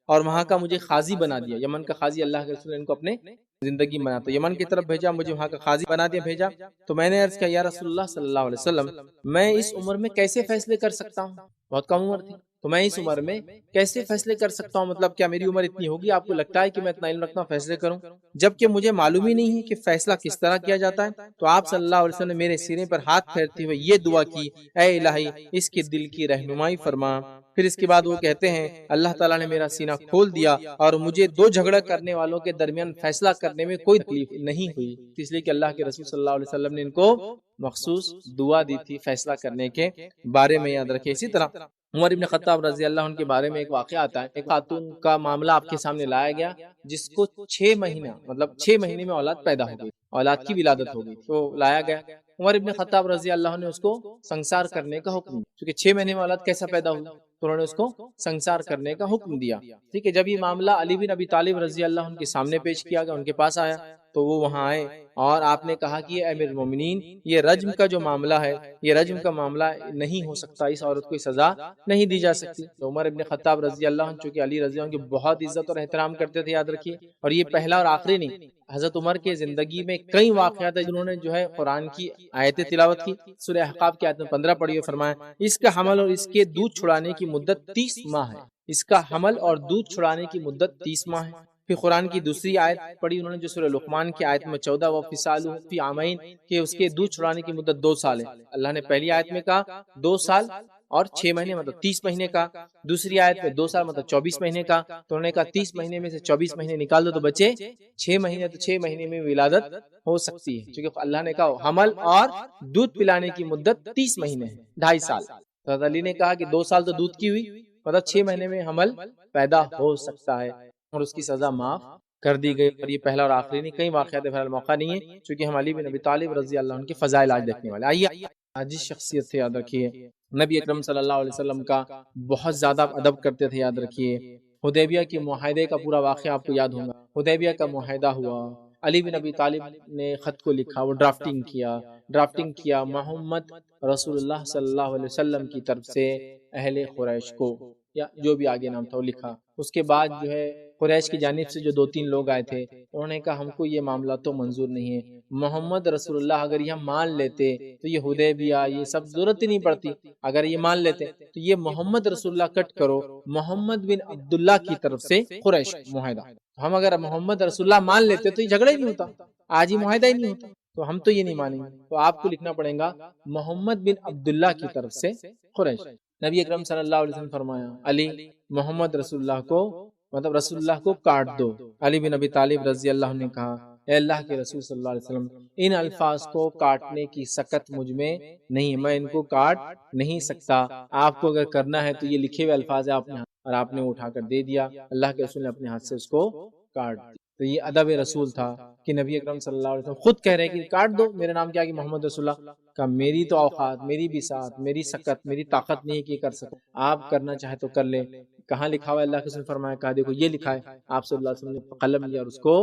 اور وہاں کا مجھے قاضی بنا دیا، یمن کا قاضی اللہ کے رسول نے ان کو اپنے زندگی میں بنا، تو یمن کی طرف بھیجا، مجھے وہاں کا قاضی بنا دیا، بھیجا، تو میں نے عرض کیا یا رسول اللہ صلی اللہ علیہ وسلم میں اس عمر میں کیسے فیصلے کر سکتا ہوں، بہت کم عمر تھی، تو میں اس عمر میں کیسے فیصلے کر سکتا ہوں، مطلب کیا میری عمر اتنی ہوگی آپ کو لگتا ہے کہ میں اتنا علم رکھتا ہوں فیصلے کروں، جبکہ مجھے معلوم ہی نہیں ہے کہ فیصلہ کس طرح کیا جاتا ہے. تو آپ صلی اللہ علیہ وسلم نے میرے سینے پر ہاتھ پھیرتے ہوئے یہ دعا کی، اے الہی اس کے دل کی رہنمائی فرما. پھر اس کے بعد وہ کہتے ہیں اللہ تعالیٰ نے میرا سینہ کھول دیا اور مجھے 2 جھگڑا کرنے والوں کے درمیان فیصلہ کرنے میں کوئی تکلیف نہیں ہوئی، اس لیے کہ اللہ کے رسول صلی اللہ علیہ وسلم نے ان کو مخصوص دعا دی تھی فیصلہ کرنے کے بارے میں، یاد رکھیں. اسی طرح عمر ابن خطاب رضی اللہ عنہ کے بارے میں ایک واقعہ آتا ہے، ایک خاتون کا معاملہ آپ کے سامنے لایا گیا جس کو 6 مہینے میں اولاد پیدا ہو گئی، اولاد کی ولادت ہو گئی، تو لایا گیا. عمر ابن خطاب رضی اللہ عنہ نے اس کو سنسار کرنے کا حکم دیا، کیونکہ 6 مہینے میں اولاد کیسا پیدا ہوئی، تو انہوں نے اس کو سنسار کرنے کا حکم دیا. ٹھیک ہے، جب یہ معاملہ علی بن ابی طالب رضی اللہ عنہ کے سامنے پیش کیا گیا، ان کے پاس آیا تو وہ وہاں آئے اور آپ نے کہا کہ امیر المومنین یہ رجم کا جو معاملہ ہے، یہ رجم کا معاملہ نہیں ہو سکتا، اس عورت کو سزا نہیں دی جا سکتی. تو عمر ابن خطاب رضی اللہ عنہ چونکہ علی رضی اللہ عنہ کی بہت عزت اور احترام کرتے تھے، یاد رکھیے، اور یہ پہلا اور آخری نہیں، حضرت عمر کے زندگی میں کئی واقعات ہیں جنہوں نے جو ہے قرآن کی آیتیں تلاوت کی. سورہ احقاف کی آیت 15 پڑھی اور فرمایا اس کا حمل اور اس کے دودھ چھڑانے کی مدت 30 ماہ ہے، اس کا حمل اور دودھ چھڑانے کی مدت 30 ماہ ہے. پھر قرآن کی دوسری آیت پڑھی انہوں نے جو سورہ لقمان کی آیت میں 14 وَفِصَالُهُ فِي عَامَيْنِ کہ اس کے دودھ چھڑانے کی مدت 2 سال ہے. اللہ نے پہلی آیت میں کہا 2 سال اور 6 مہینے مطلب 30 مہینے کا. دوسری آیت میں 2 سال مطلب 24 مہینے کا. تو انہوں نے کہا 30 مہینے میں سے 24 مہینے نکال دو تو بچے 6 مہینے. تو 6 مہینے میں ولادت ہو سکتی ہے، کیونکہ اللہ نے کہا حمل اور دودھ پلانے کی مدت 30 مہینے ہے، 2.5 سال. حضرت علی نے کہا کہ 2 سال تو دودھ کی ہوئی، مطلب 6 مہینے میں حمل پیدا ہو سکتا ہے اور اس کی سزا معاف کر دی گئی. اور یہ پہلا اور آخری نہیں، کئی واقعات بہرحال موقع نہیں ہے، چونکہ ہم علی بن ابی طالب رضی اللہ عنہ کے فضائل آج دیکھنے والے. آئیے آج شخصیت سے یاد رکھیے، نبی اکرم صلی اللہ علیہ وسلم کا بہت زیادہ ادب کرتے تھے. یاد رکھیے حدیبیہ کے معاہدے کا پورا واقعہ آپ کو یاد ہوگا. حدیبیہ کا معاہدہ ہوا، علی بن ابی طالب نے خط کو لکھا، وہ ڈرافٹنگ کیا محمد رسول اللہ صلی اللہ علیہ وسلم کی طرف سے اہل قریش کو، یا جو بھی آگے نام تھا وہ لکھا. اس کے بعد جو ہے قریش کی جانب سے جو 2-3 لوگ آئے تھے، انہوں نے کہا ہم کو یہ معاملہ تو منظور نہیں ہے، محمد رسول اللہ اگر یہ مان لیتے تو یہ حدیبیہ یہ سب ضرورت ہی نہیں پڑتی. اگر یہ مان لیتے تو یہ محمد رسول اللہ کٹ کرو، محمد بن عبداللہ کی طرف سے قریش معاہدہ. ہم اگر محمد رسول اللہ مان لیتے تو یہ جھگڑا ہی نہیں ہوتا، آج ہی معاہدہ ہی نہیں ہوتا. تو ہم تو یہ نہیں مانیں گے، تو آپ کو لکھنا پڑے گا محمد بن عبداللہ کی طرف سے قریش. نبی اکرم صلی اللہ علیہ وسلم فرمایا علی محمد رسول اللہ کو مطلب رسول اللہ کو کاٹ دو. علی بن ابی طالب رضی اللہ عنہ نے کہا اے اللہ کے رسول صلی اللہ علیہ وسلم، ان الفاظ کو کاٹنے کی سکت مجھ میں نہیں، میں ان کو کاٹ نہیں سکتا. آپ کو اگر کرنا ہے تو یہ لکھے ہوئے الفاظ ہے آپ نے، اور آپ نے اٹھا کر دے دیا. اللہ کے رسول نے اپنے ہاتھ سے اس کو کاٹ دیا. تو یہ ادب رسول تھا کہ نبی اکرم صلی اللہ علیہ وسلم خود کہہ رہے کہ کاٹ دو، میرا نام کیا کہ محمد رسول اللہ کا. میری تو اوقات، میری بساط، میری سکت، میری طاقت نہیں کہ کر سکوں، آپ کرنا چاہے تو کر لیں. کہاں لکھا ہوا ہے؟ اللہ کے رسول نے فرمایا کہا دیکھو یہ لکھا ہے. آپ صلی اللہ علیہ وسلم نے قلم لیا اور اس کو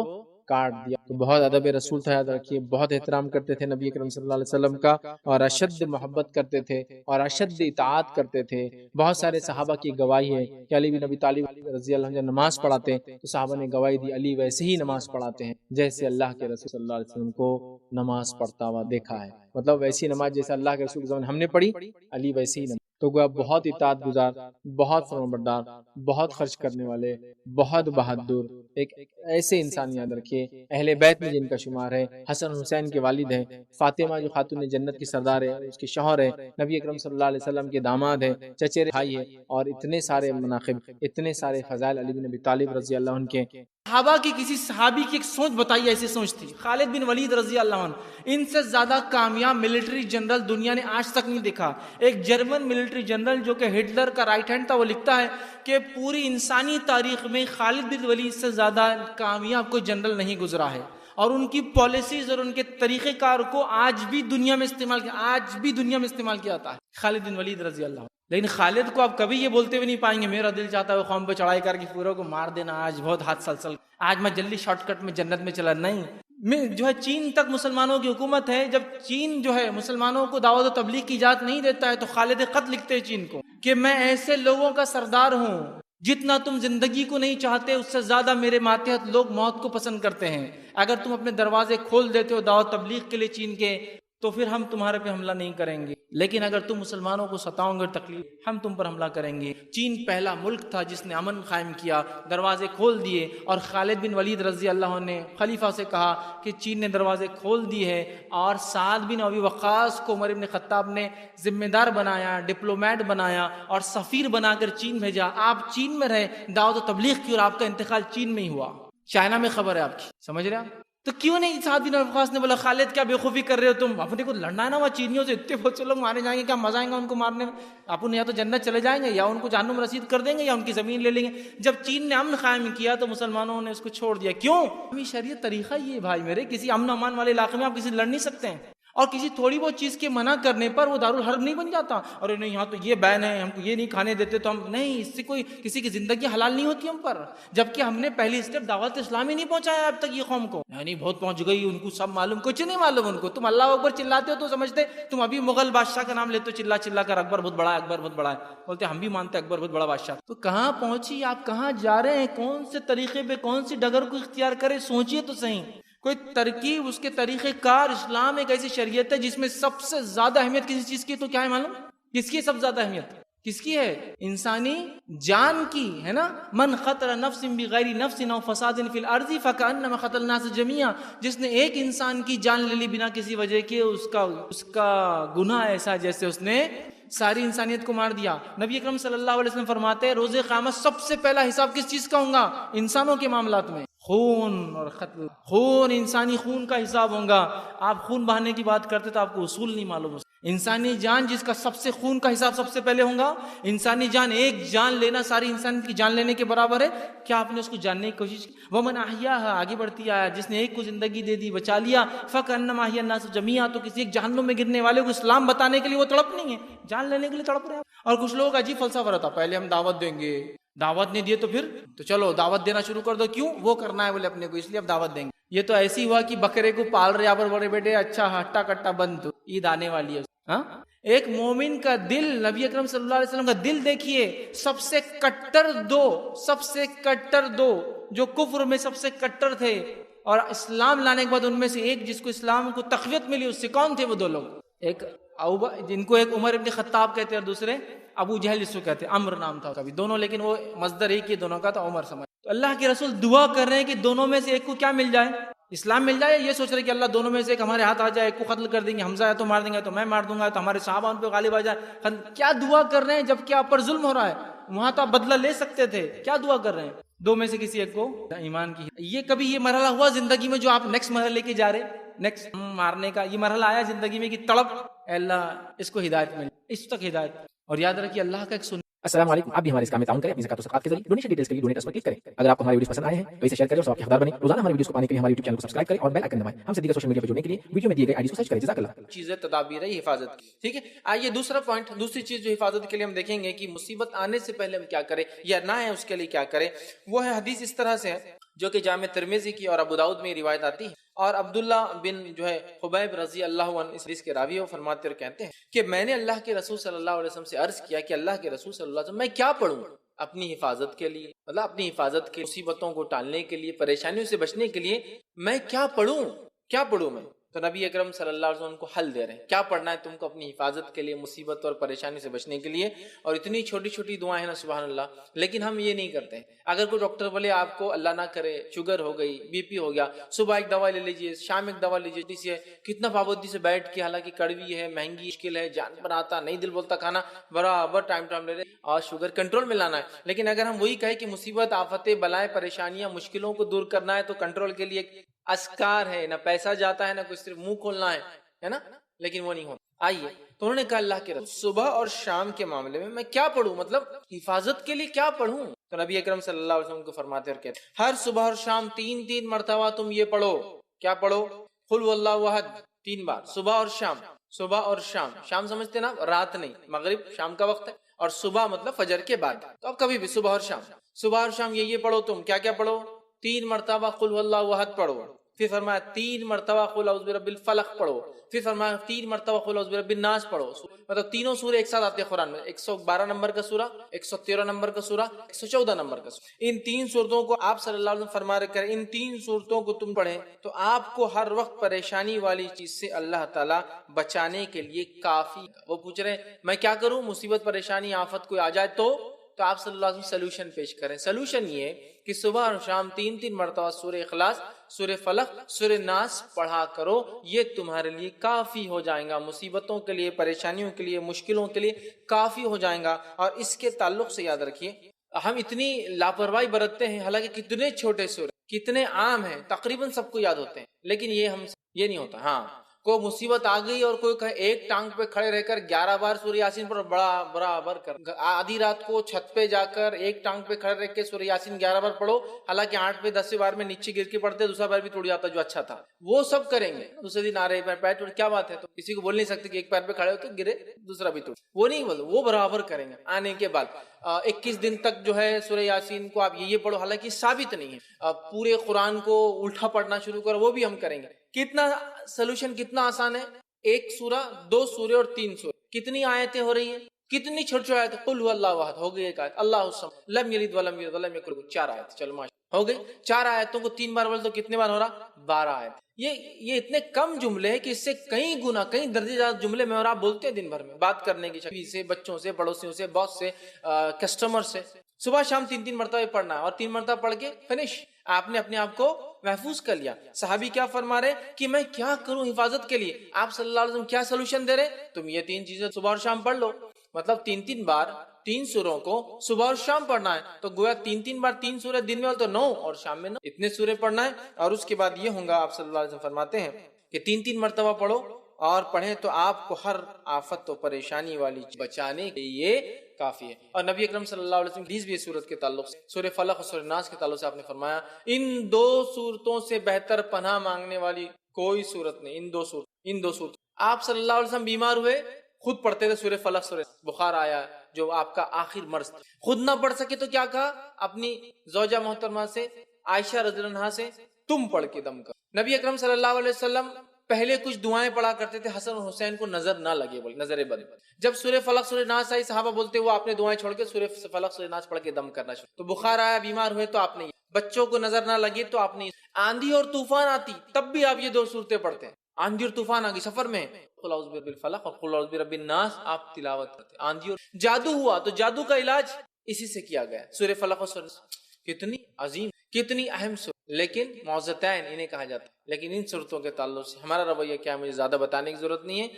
کاٹ دیا. تو بہت ادب رسول تھا، یاد رکھیے. بہت احترام کرتے تھے نبی اکرم صلی اللہ علیہ وسلم کا، اور اشد محبت کرتے تھے اور اشد اطاعت کرتے تھے. بہت سارے صحابہ کی گواہی ہے کہ علی بن ابی طالب رضی اللہ عنہ جب نماز پڑھاتے تو صحابہ نے گواہی دی علی ویسے ہی نماز پڑھاتے ہیں جیسے اللہ کے رسول صلی اللہ علیہ وسلم کو نماز پڑھتا ہوا دیکھا ہے. مطلب ویسی نماز جیسے اللہ کے رسول کے زمانے ہم نے پڑھی، علی ویسے ہی نماز. تو گویا بہت اطاعت گزار، بہت فرمانبردار، بہت خرچ کرنے والے، بہت بہادر، ایک ایسے انسان یاد رکھیے اہل بیت میں جن کا شمار ہے. حسن حسین کے والد ہیں، فاطمہ جو خاتون جنت کی سردار ہے اس کے شوہر ہے، نبی اکرم صلی اللہ علیہ وسلم کے داماد ہیں، چچیرے بھائی ہیں، اور اتنے سارے مناقب، اتنے سارے فضائل علی بن ابی طالب رضی اللہ عنہ کے. صحابہ کی کسی صحابی کی ایک سوچ بتائیے، ایسی سوچ تھی. خالد بن ولید رضی اللہ عنہ، ان سے زیادہ کامیاب ملٹری جنرل دنیا نے آج تک نہیں دیکھا. ایک جرمن ملٹری جنرل جو کہ ہٹلر کا رائٹ ہینڈ تھا، وہ لکھتا ہے کہ پوری انسانی تاریخ میں خالد بن ولید سے زیادہ کامیاب کوئی جنرل نہیں گزرا ہے. اور ان کی پالیسیز اور ان کے طریقہ کار کو آج بھی دنیا میں استعمال کیا جاتا ہے. خالد بن ولید رضی اللہ عنہ. لیکن خالد کو آپ کبھی یہ بولتے ہوئے نہیں پائیں گے میرا دل چاہتا ہے قوم پہ چڑھائی کر کے پوروں کو مار دینا، آج بہت ہاتھ سلسل، آج میں جلدی شارٹ کٹ میں جنت میں چلا. نہیں، میں جو ہے چین تک مسلمانوں کی حکومت ہے. جب چین جو ہے مسلمانوں کو دعوت و تبلیغ کی اجازت نہیں دیتا ہے تو خالد خط لکھتے ہیں چین کو کہ میں ایسے لوگوں کا سردار ہوں جتنا تم زندگی کو نہیں چاہتے اس سے زیادہ میرے ماتحت لوگ موت کو پسند کرتے ہیں. اگر تم اپنے دروازے کھول دیتے ہو دعوت تبلیغ کے لیے چین کے تو پھر ہم تمہارے پہ حملہ نہیں کریں گے، لیکن اگر تم مسلمانوں کو ستاؤ گے تکلیف، ہم تم پر حملہ کریں گے. چین پہلا ملک تھا جس نے امن قائم کیا، دروازے کھول دیے. اور خالد بن ولید رضی اللہ عنہ نے خلیفہ سے کہا کہ چین نے دروازے کھول دیے ہیں، اور سعد بن ابی وقاص کو عمر بن خطاب نے ذمہ دار بنایا، ڈپلومیٹ بنایا اور سفیر بنا کر چین بھیجا. آپ چین میں رہے، دعوت و تبلیغ کی، اور آپ کا انتقال چین میں ہی ہوا. چائنا میں خبر ہے آپ کی، سمجھ رہے آپ؟ تو کیوں نہیں سعد بن ابی وقاص نے بولا خالد کیا بے خوفی کر رہے ہو تم، اپنے کو لڑنا ہے نا، وہ چینیوں سے اتنے بہت سے لوگ مارے جائیں گے، کیا مزہ آئے گا ان کو مارنے میں. اپن یا تو جنت چلے جائیں گے یا ان کو جہنم میں رسید کر دیں گے یا ان کی زمین لے لیں گے. جب چین نے امن قائم کیا تو مسلمانوں نے اس کو چھوڑ دیا. کیوں؟ شریعت طریقہ یہ بھائی میرے، کسی امن و امان والے علاقے میں آپ کسی لڑ نہیں سکتے ہیں، اور کسی تھوڑی بہت چیز کے منع کرنے پر وہ دارالحرب نہیں بن جاتا. اور نہیں یہاں تو یہ بین ہے، ہم کو یہ نہیں کھانے دیتے تو ہم نہیں، اس سے کوئی کسی کی زندگی حلال نہیں ہوتی ہم پر. جبکہ ہم نے پہلی اسٹیپ دعوت اسلامی نہیں پہنچایا اب تک یہ قوم کو. نہیں بہت پہنچ گئی، ان کو سب معلوم، کچھ نہیں معلوم ان کو. تم اللہ اکبر چلاتے ہو تو سمجھتے تم ابھی مغل بادشاہ کا نام لیتے ہو چلا چلا کر، اکبر بہت بڑا ہے، اکبر بہت بڑا ہے، بولتے ہم بھی مانتے اکبر بہت بڑا بادشاہ. تو کہاں پہنچی آپ، کہاں جا رہے ہیں، کون سے طریقے پہ، کون سی ڈگر کو اختیار کرے، سوچئے تو صحیح. کوئی ترکیب، اس کے طریقہ کار. اسلام ایک ایسی شریعت ہے جس میں سب سے زیادہ اہمیت کسی چیز کی تو کیا ہے معلوم؟ کس کی سب سے زیادہ اہمیت؟ کس کی ہے؟ انسانی جان کی ہے نا. من قتل نفس بغیر نفس او فساد فی الارض فکأنما قتل الناس جميعا. جس نے ایک انسان کی جان لے لی بنا کسی وجہ کے، اس کا گناہ ایسا جیسے اس نے ساری انسانیت کو مار دیا. نبی اکرم صلی اللہ علیہ وسلم فرماتے ہیں روز قیامت سب سے پہلا حساب کس چیز کا ہوگا؟ انسانوں کے معاملات میں. خون اور قتل، خون، انسانی خون کا حساب ہوگا. آپ خون بہانے کی بات کرتے تو آپ کو اصول نہیں معلوم. انسانی جان جس کا سب سے خون کا حساب سب سے پہلے ہوگا. انسانی جان، ایک جان لینا ساری انسانیت کی جان لینے کے برابر ہے. کیا آپ نے اس کو جاننے کی کوشش کی؟ ومن احیاها، آگے بڑھتی آیا، جس نے ایک کو زندگی دے دی، بچا لیا، فکأنما احیا الناس جميعا، تو کسی ایک جہنم میں گرنے والے کو اسلام بتانے کے لیے وہ تڑپ نہیں ہے، جان لینے کے لیے تڑپ رہے ہیں. اور کچھ لوگ عجیب فلسفہ رہتا، پہلے ہم دعوت دیں گے، دعوت نہیں دیے تو پھر تو چلو دعوت دینا شروع کر دو. کیوں؟ وہ کرنا ہے بولے اپنے کو، اس لیے اب دعوت دیں گے. یہ تو ایسی ہوا کہ بکرے کو پال رہے پر بڑے بیٹے، اچھا ہٹا کٹا بند، تو عید آنے والی ہے. ہاں، ایک مومن کا دل، نبی اکرم صلی اللہ علیہ وسلم کا دل دیکھیے، سب سے کٹر دو جو کفر میں سب سے کٹر تھے اور اسلام لانے کے بعد ان میں سے ایک جس کو اسلام کو تقویت ملی، اس سے کون تھے وہ دو لوگ؟ ایک جن کو ایک عمر ابن خطاب کہتے ہیں اور دوسرے ابو جہل جس کو کہتے ہیں، عمر نام تھا اس کا بھی، دونوں لیکن وہ مصدر ایک ہی دونوں کا تھا، عمر سمجھ. تو اللہ کے رسول دعا کر رہے ہیں کہ دونوں میں سے ایک کو کیا مل جائے؟ اسلام مل جائے. یہ سوچ رہے کہ اللہ دونوں میں سے ایک ہمارے ہاتھ آ جائے، ایک کو قتل کر دیں گے، حمزہ ہے تو مار دیں گے، تو میں مار دوں گا، تو ہمارے صحابہ ان پہ غالب آ جائے. کیا دعا کر رہے ہیں جب کہ آپ پر ظلم ہو رہا ہے؟ وہاں تو آپ بدلہ لے سکتے تھے. کیا دعا کر رہے ہیں؟ دو میں سے کسی ایک کو ایمان کی. یہ کبھی یہ مرحلہ ہوا زندگی میں جو آپ نیکسٹ مرحلے لے کے جا رہے، نیکسٹ مارنے کا یہ مرحلہ آیا زندگی میں کہ تڑپ اے اللہ اس کو ہدایت ملے، اس تک ہدایت. اور یاد رکھیے اللہ کا ایک سن. السلام علیکم. آپ بھی ہمارے اس کام میں تعاون کریں اپنی زکات و صدقات کے ذریعے. ڈونیشن ڈیٹیلز کے لیے ڈونیٹ پر کلک کریں. اگر آپ کو ہماری ویڈیوز پسند آئے ہیں تو اسے شیئر کریں اور ثواب کے حقدار بنیں. روزانہ ہماری ویڈیوز کو پانے کے لیے ہمارے یوٹیوب چینل کو سبسکرائب کریں اور بیل آئیکن دبائیں. ہم سے دیگر سوشل میڈیا پہ جڑنے کے لیے ویڈیو میں دیے گئے آئی ڈی کو سرچ کریں. جزاک اللہ. چیزیں تدابیر ہے حفاظت کی. ٹھیک ہے، آئیے دوسرا پوائنٹ، دوسری چیز جو حفاظت کے لیے ہم دیکھیں گے کہ مصیبت آنے سے پہلے ہم کیا کریں یا نہ ہے اس کے لیے کیا کریں. وہ ہے حدیث اس طرح سے ہے جو کہ جامع ترمذی کی اور ابو داؤد میں روایت آتی ہے. اور عبداللہ بن جو ہے خبیب رضی اللہ عنہ اس حدیث کے راوی وہ فرماتے اور کہتے ہیں کہ میں نے اللہ کے رسول صلی اللہ علیہ وسلم سے عرض کیا کہ اللہ کے رسول صلی اللہ علیہ وسلم میں کیا پڑھوں اپنی حفاظت کے لیے، مطلب اپنی حفاظت کے مصیبتوں کو ٹالنے کے لیے، پریشانیوں سے بچنے کے لیے میں کیا پڑھوں میں. تو نبی اکرم صلی اللہ علیہ وسلم کو حل دے رہے ہیں کیا پڑھنا ہے تم کو اپنی حفاظت کے لیے، مصیبت اور پریشانی سے بچنے کے لیے. اور اتنی چھوٹی چھوٹی دعائیں ہیں نا سبحان اللہ. لیکن ہم یہ نہیں کرتے ہیں. اگر کوئی ڈاکٹر بولے آپ کو اللہ نہ کرے شوگر ہو گئی، بی پی ہو گیا، صبح ایک دوا لے لیجیے، شام ایک دوا لیجیے، کتنا پابندی سے بیٹھ کے، حالانکہ کڑوی ہے، مہنگی، مشکل ہے، جان بناتا نہیں، دل بولتا کھانا، برابر ٹائم لے رہے اور شوگر کنٹرول میں لانا ہے. لیکن اگر ہم وہی کہیں کہ مصیبت، آفتیں، بلائیں، پریشانیاں، مشکلوں کو دور کرنا ہے تو کنٹرول کے لیے اسکار ہے، نہ پیسہ جاتا ہے، نہ کوئی صرف منہ کھولنا ہے نا، لیکن وہ نہیں ہوتا. آئیے تو انہوں نے کہا اللہ کے رسول صبح اور شام کے معاملے میں کیا پڑھوں، مطلب حفاظت کے لیے کیا پڑھوں. تو نبی اکرم صلی اللہ علیہ وسلم کو فرماتے اور کہتے ہر صبح اور شام 3 مرتبہ تم یہ پڑھو. کیا پڑھو؟ قل هو اللہ احد 3 بار صبح اور شام. شام سمجھتے نا رات نہیں، مغرب شام کا وقت ہے، اور صبح مطلب فجر کے بعد. تو اب کبھی بھی صبح اور شام یہ پڑھو. تم کیا پڑھو؟ 3 مرتبہ قل هو اللہ احد پڑھو. پھر فرمایا 3 مرتبہ قل اعوذ برب الفلق پڑھو. پھر فرمایا 3 مرتبہ قل اعوذ برب الناس پڑھو. مطلب تینوں سورے ایک ساتھ آتے ہیں قرآن میں، 112 نمبر کا سورہ، 113 نمبر کا سورہ، 114 نمبر کا سورہ. ان 3 سورتوں کو آپ صلی اللہ علیہ وسلم فرما رہے ہیں ان 3 سورتوں کو تم پڑھیں تو آپ کو ہر وقت پریشانی والی چیز سے اللہ تعالیٰ بچانے کے لیے کافی. وہ پوچھ رہے ہیں میں کیا کروں، مصیبت، پریشانی، آفت کوئی آ جائے تو آپ صلی اللہ علیہ وسلم سلوشن پیش کریں. سلوشن یہ کہ صبح اور شام 3 مرتبہ سورہ اخلاص، سورہ فلق، سورہ ناس پڑھا کرو. یہ تمہارے لیے کافی ہو جائے گا، مصیبتوں کے لیے، پریشانیوں کے لیے، مشکلوں کے لیے کافی ہو جائے گا. اور اس کے تعلق سے یاد رکھیے ہم اتنی لاپرواہی برتتے ہیں، حالانکہ کتنے چھوٹے سورے، کتنے عام ہیں، تقریباً سب کو یاد ہوتے ہیں، لیکن یہ نہیں ہوتا. ہاں کوئی مصیبت آ گئی اور کوئی کہے ایک ٹانگ پہ کھڑے رہ کر 11 بار سورہ یاسین پر برابر کر، آدھی رات کو چھت پہ جا کر ایک ٹانگ پہ کھڑے رہ کے سورہ یاسین 11 بار پڑھو، حالانکہ 8 پہ 10 بار میں نیچے گر کے پڑھتے، دوسرا بار بھی ٹوٹ جاتا جو اچھا تھا. وہ سب کریں گے، دوسرے دن آ رہے پیر ٹوٹ، کیا بات ہے؟ تو کسی کو بول نہیں سکتے کہ ایک پیر پہ کھڑے ہو تو گرے دوسرا بھی ٹوٹ، وہ نہیں بولو، وہ برابر کریں گے. آنے کے بعد 21 دن تک جو ہے سورہ یاسین کو آپ یہ پڑھو، حالانکہ ثابت نہیں ہے. پورے قرآن کو الٹا پڑھنا شروع کرو، وہ بھی ہم کریں گے. کتنا سلوشن، کتنا آسان ہے. 1 سورہ، 2 سورے اور 3 سورے، کتنی آیتیں ہو رہی ہیں، کتنی چھوٹی آیت. قل هو اللہ احد ہو گئی ایک آیت، اللہ الصمد لم یلد ولم یولد ولم یکن لہ 4 آیت. چلو ماشاءاللہ ہو گئی 4 آیتوں کو 3 بار بولے تو کتنے بار ہو رہا 12 آیت. یہ اتنے کم جملے ہیں کہ اس سے کئی گنا کئی درجے زیادہ جملے میں اور آپ بولتے ہیں دن بھر میں بات کرنے کی شکل سے بچوں سے پڑوسیوں سے باس سے کسٹمر سے. صبح شام 3 مرتبہ پڑھنا ہے اور 3 مرتبہ پڑھ کے فنش. آپ نے اپنے آپ کو محفوظ کر لیا. صحابی کیا فرما رہے کہ میں کیا کروں حفاظت کے لیے؟ آپ صلی اللہ علیہ وسلم کیا سولوشن دے رہے؟ تم یہ 3 چیزیں صبح اور شام پڑھ لو. مطلب 3 بار 3 سوروں کو صبح اور شام پڑھنا ہے. تو گویا 3 بار 3 سورے دن میں تو 9 اور شام میں 9 اتنے سورے پڑھنا ہے. اور اس کے بعد یہ ہوں گا آپ صلی اللہ علیہ وسلم فرماتے ہیں کہ 3 مرتبہ پڑھو اور پڑھیں تو آپ کو ہر آفت و پریشانی والی بچانے کے لیے کافی ہے. اور نبی اکرم صلی اللہ علیہ وسلم حدیث بھی سورت کے تعلق سے سورہ فلق اور سورہ ناس کے تعلق سے آپ نے فرمایا ان 2 سورتوں سے بہتر پناہ مانگنے والی کوئی سورت نہیں. ان دو سورت آپ صلی اللہ علیہ وسلم بیمار ہوئے خود پڑھتے تھے سورہ فلق سورہ بخار آیا جو آپ کا آخر مرض. خود نہ پڑھ سکے تو کیا کہا اپنی زوجہ محترمہ سے عائشہ رضی اللہ عنہا سے تم پڑھ کے دم کر. نبی اکرم صلی اللہ علیہ وسلم پہلے کچھ دعائیں پڑھا کرتے تھے حسن اور حسین کو نظر نہ لگے بول نظر بد. جب سورہ فلق سورہ ناس آئی صحابہ بولتے وہ آپ نے دعائیں چھوڑ کے سورہ فلق سورہ ناس پڑھ کے دم کرنا شروع. تو بخار آیا بیمار ہوئے تو آپ نے بچوں کو نظر نہ لگے تو آپ نے آندھی اور طوفان آتی تب بھی آپ یہ 2 صورتیں پڑھتے ہیں. آندھی اور طوفان آ گئی سفر میں قل اعوذ برب الفلق اور قل اعوذ برب الناس آپ تلاوت کرتے. آندھی اور جادو ہوا تو جادو کا علاج اسی سے کیا گیا. سورہ فلق اور سورہ ناس کتنی عظیم کتنی اہم سورت لیکن معوذتین انہیں کہا جاتا ہے. لیکن ان صورتوں کے تعلق سے ہمارا رویہ کیا ہے مجھے زیادہ بتانے کی ضرورت نہیں ہے.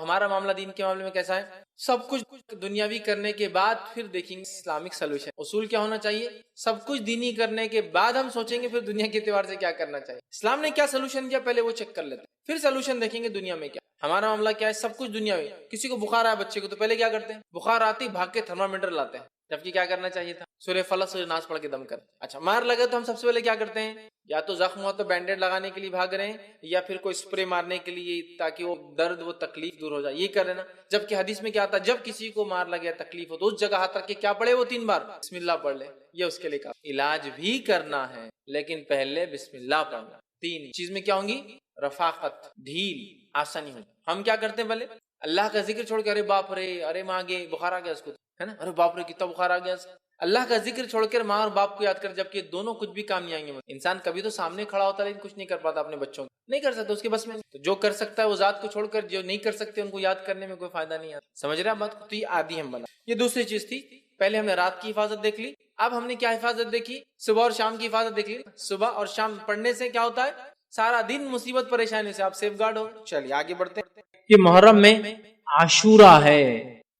ہمارا معاملہ دین کے معاملے میں کیسا ہے سب کچھ دنیاوی کرنے کے بعد پھر دیکھیں گے اسلامک سولوشن. اصول کیا ہونا چاہیے سب کچھ دینی کرنے کے بعد ہم سوچیں گے پھر دنیا کے اعتبار سے کیا کرنا چاہیے. اسلام نے کیا سولوشن دیا پہلے وہ چیک کر لیتے ہیں پھر سولوشن دیکھیں گے دنیا میں کیا. ہمارا معاملہ کیا ہے سب کچھ دنیاوی. کسی کو بخار آیا بچے کو تو پہلے کیا کرتے ہیں بخار آتی بھاگ کے تھرمامیٹر لاتے ہیں جبکہ کیا کرنا چاہیے تھا سورہ فلق سورہ ناس پڑھ کے دم کر. اچھا مار لگا تو ہم سب سے پہلے کیا کرتے ہیں یا تو زخم ہوا تو بینڈیڈ لگانے کے لیے بھاگ رہے ہیں یا پھر کوئی اسپرے مارنے کے لیے تاکہ وہ درد وہ تکلیف دور ہو جائے یہ کر رہے نا. جبکہ حدیث میں کیا آتا جب کسی کو مار لگے تکلیف ہو تو اس جگہ ہاتھ رکھ کے کیا پڑھے وہ 3 بار بسم اللہ پڑھ لے. یہ اس کے لیے کہا علاج بھی کرنا ہے لیکن پہلے بسم اللہ پڑھنا. 3 چیز میں کیا ہوں گی رفاقت ڈھیل آسانی ہوگی. ہم کیا کرتے ہیں پہلے اللہ کا ذکر چھوڑ کے ارے باپ رے ارے ماں گے بخار آ گیا اس کو ہے نا ارے باپ رے کتنا بخار آ گیا. اللہ کا ذکر چھوڑ کر ماں اور باپ کو یاد کر جبکہ دونوں کچھ بھی کام نہیں آئیں گے. انسان کبھی تو سامنے کھڑا ہوتا ہے لیکن کچھ نہیں کر پاتا اپنے بچوں کو نہیں کر سکتا اس کے بس میں. تو جو کر سکتا ہے وہ ذات کو چھوڑ کر جو نہیں کر سکتے ان کو یاد کرنے میں کوئی فائدہ نہیں آتا. سمجھ رہے ہیں بات کو. تو یہ عادی ہم بنا. یہ دوسری چیز تھی. پہلے ہم نے رات کی حفاظت دیکھ لی. اب ہم نے کیا حفاظت دیکھی صبح اور شام کی حفاظت دیکھ لی. صبح اور شام پڑھنے سے کیا ہوتا ہے سارا دن مصیبت پریشانی سے آپ سیف گارڈ ہو. چلیے آگے بڑھتے ہیں. کہ محرم میں عاشورہ ہے.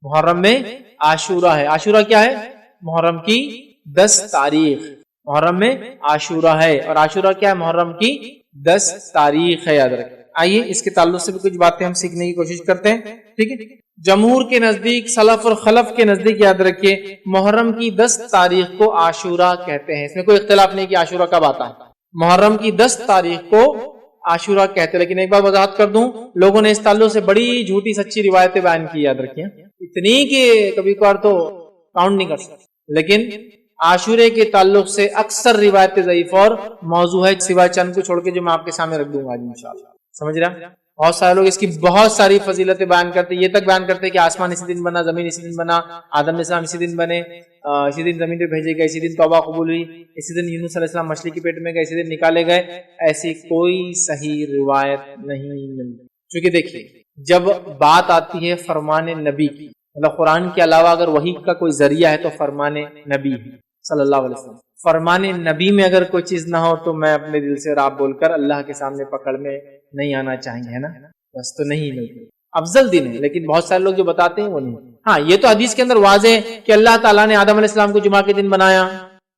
محرم میں عاشورہ ہے. عاشورہ کیا ہے محرم کی 10 تاریخ. محرم میں عاشورہ ہے اور عاشورہ کیا ہے محرم کی 10 تاریخ ہے. یاد رکھیں. آئیے اس کے تعلق سے بھی کچھ باتیں ہم سیکھنے کی کوشش کرتے ہیں. ٹھیک ہے. جمہور کے نزدیک سلف اور خلف کے نزدیک یاد رکھیے محرم کی 10 تاریخ کو عاشورہ کہتے ہیں. اس میں کوئی اختلاف نہیں کہ عاشورہ کب آتا ہے. محرم کی 10 تاریخ کو عاشورہ کہتے ہیں. لیکن ایک بار وضاحت کر دوں لوگوں نے اس تعلق سے بڑی جھوٹی سچی روایتیں بیان کی. یاد رکھیے اتنی کہ کبھی کبھار تو کاؤنٹ نہیں کر سکتے. لیکن عاشورے کے تعلق سے اکثر روایت ضعیف اور موضوع ہے سوائے چند کو چھوڑ کے جو میں آپ کے سامنے رکھ دوں گا انشاءاللہ. سمجھ رہا. بہت سارے لوگ اس کی بہت ساری فضیلتیں بیان کرتے ہیں. یہ تک بیان کرتے ہیں کہ آسمان اسی دن بنا زمین اسی دن بنا آدم علیہ السلام اسی دن بنے اسی دن زمین پہ بھیجے گئے اسی دن توبہ قبول ہوئی اسی دن یونس علیہ السلام مچھلی کے پیٹ میں گئے اسی دن نکالے گئے. ایسی کوئی صحیح روایت نہیں ملتی. چونکہ دیکھیے جب بات آتی ہے فرمان نبی کی مطلب قرآن کے علاوہ اگر وحی کا کوئی ذریعہ ہے تو فرمان نبی صلی اللہ علیہ وسلم. فرمان نبی میں اگر کوئی چیز نہ ہو تو میں اپنے دل سے راب بول کر اللہ کے سامنے پکڑ میں نہیں آنا چاہیں گے ہے نا. بس تو نہیں ملتی. افضل دن ہے لیکن بہت سارے لوگ جو بتاتے ہیں وہ نہیں. ہاں یہ تو حدیث کے اندر واضح ہے کہ اللہ تعالیٰ نے آدم علیہ السلام کو جمعہ کے دن بنایا.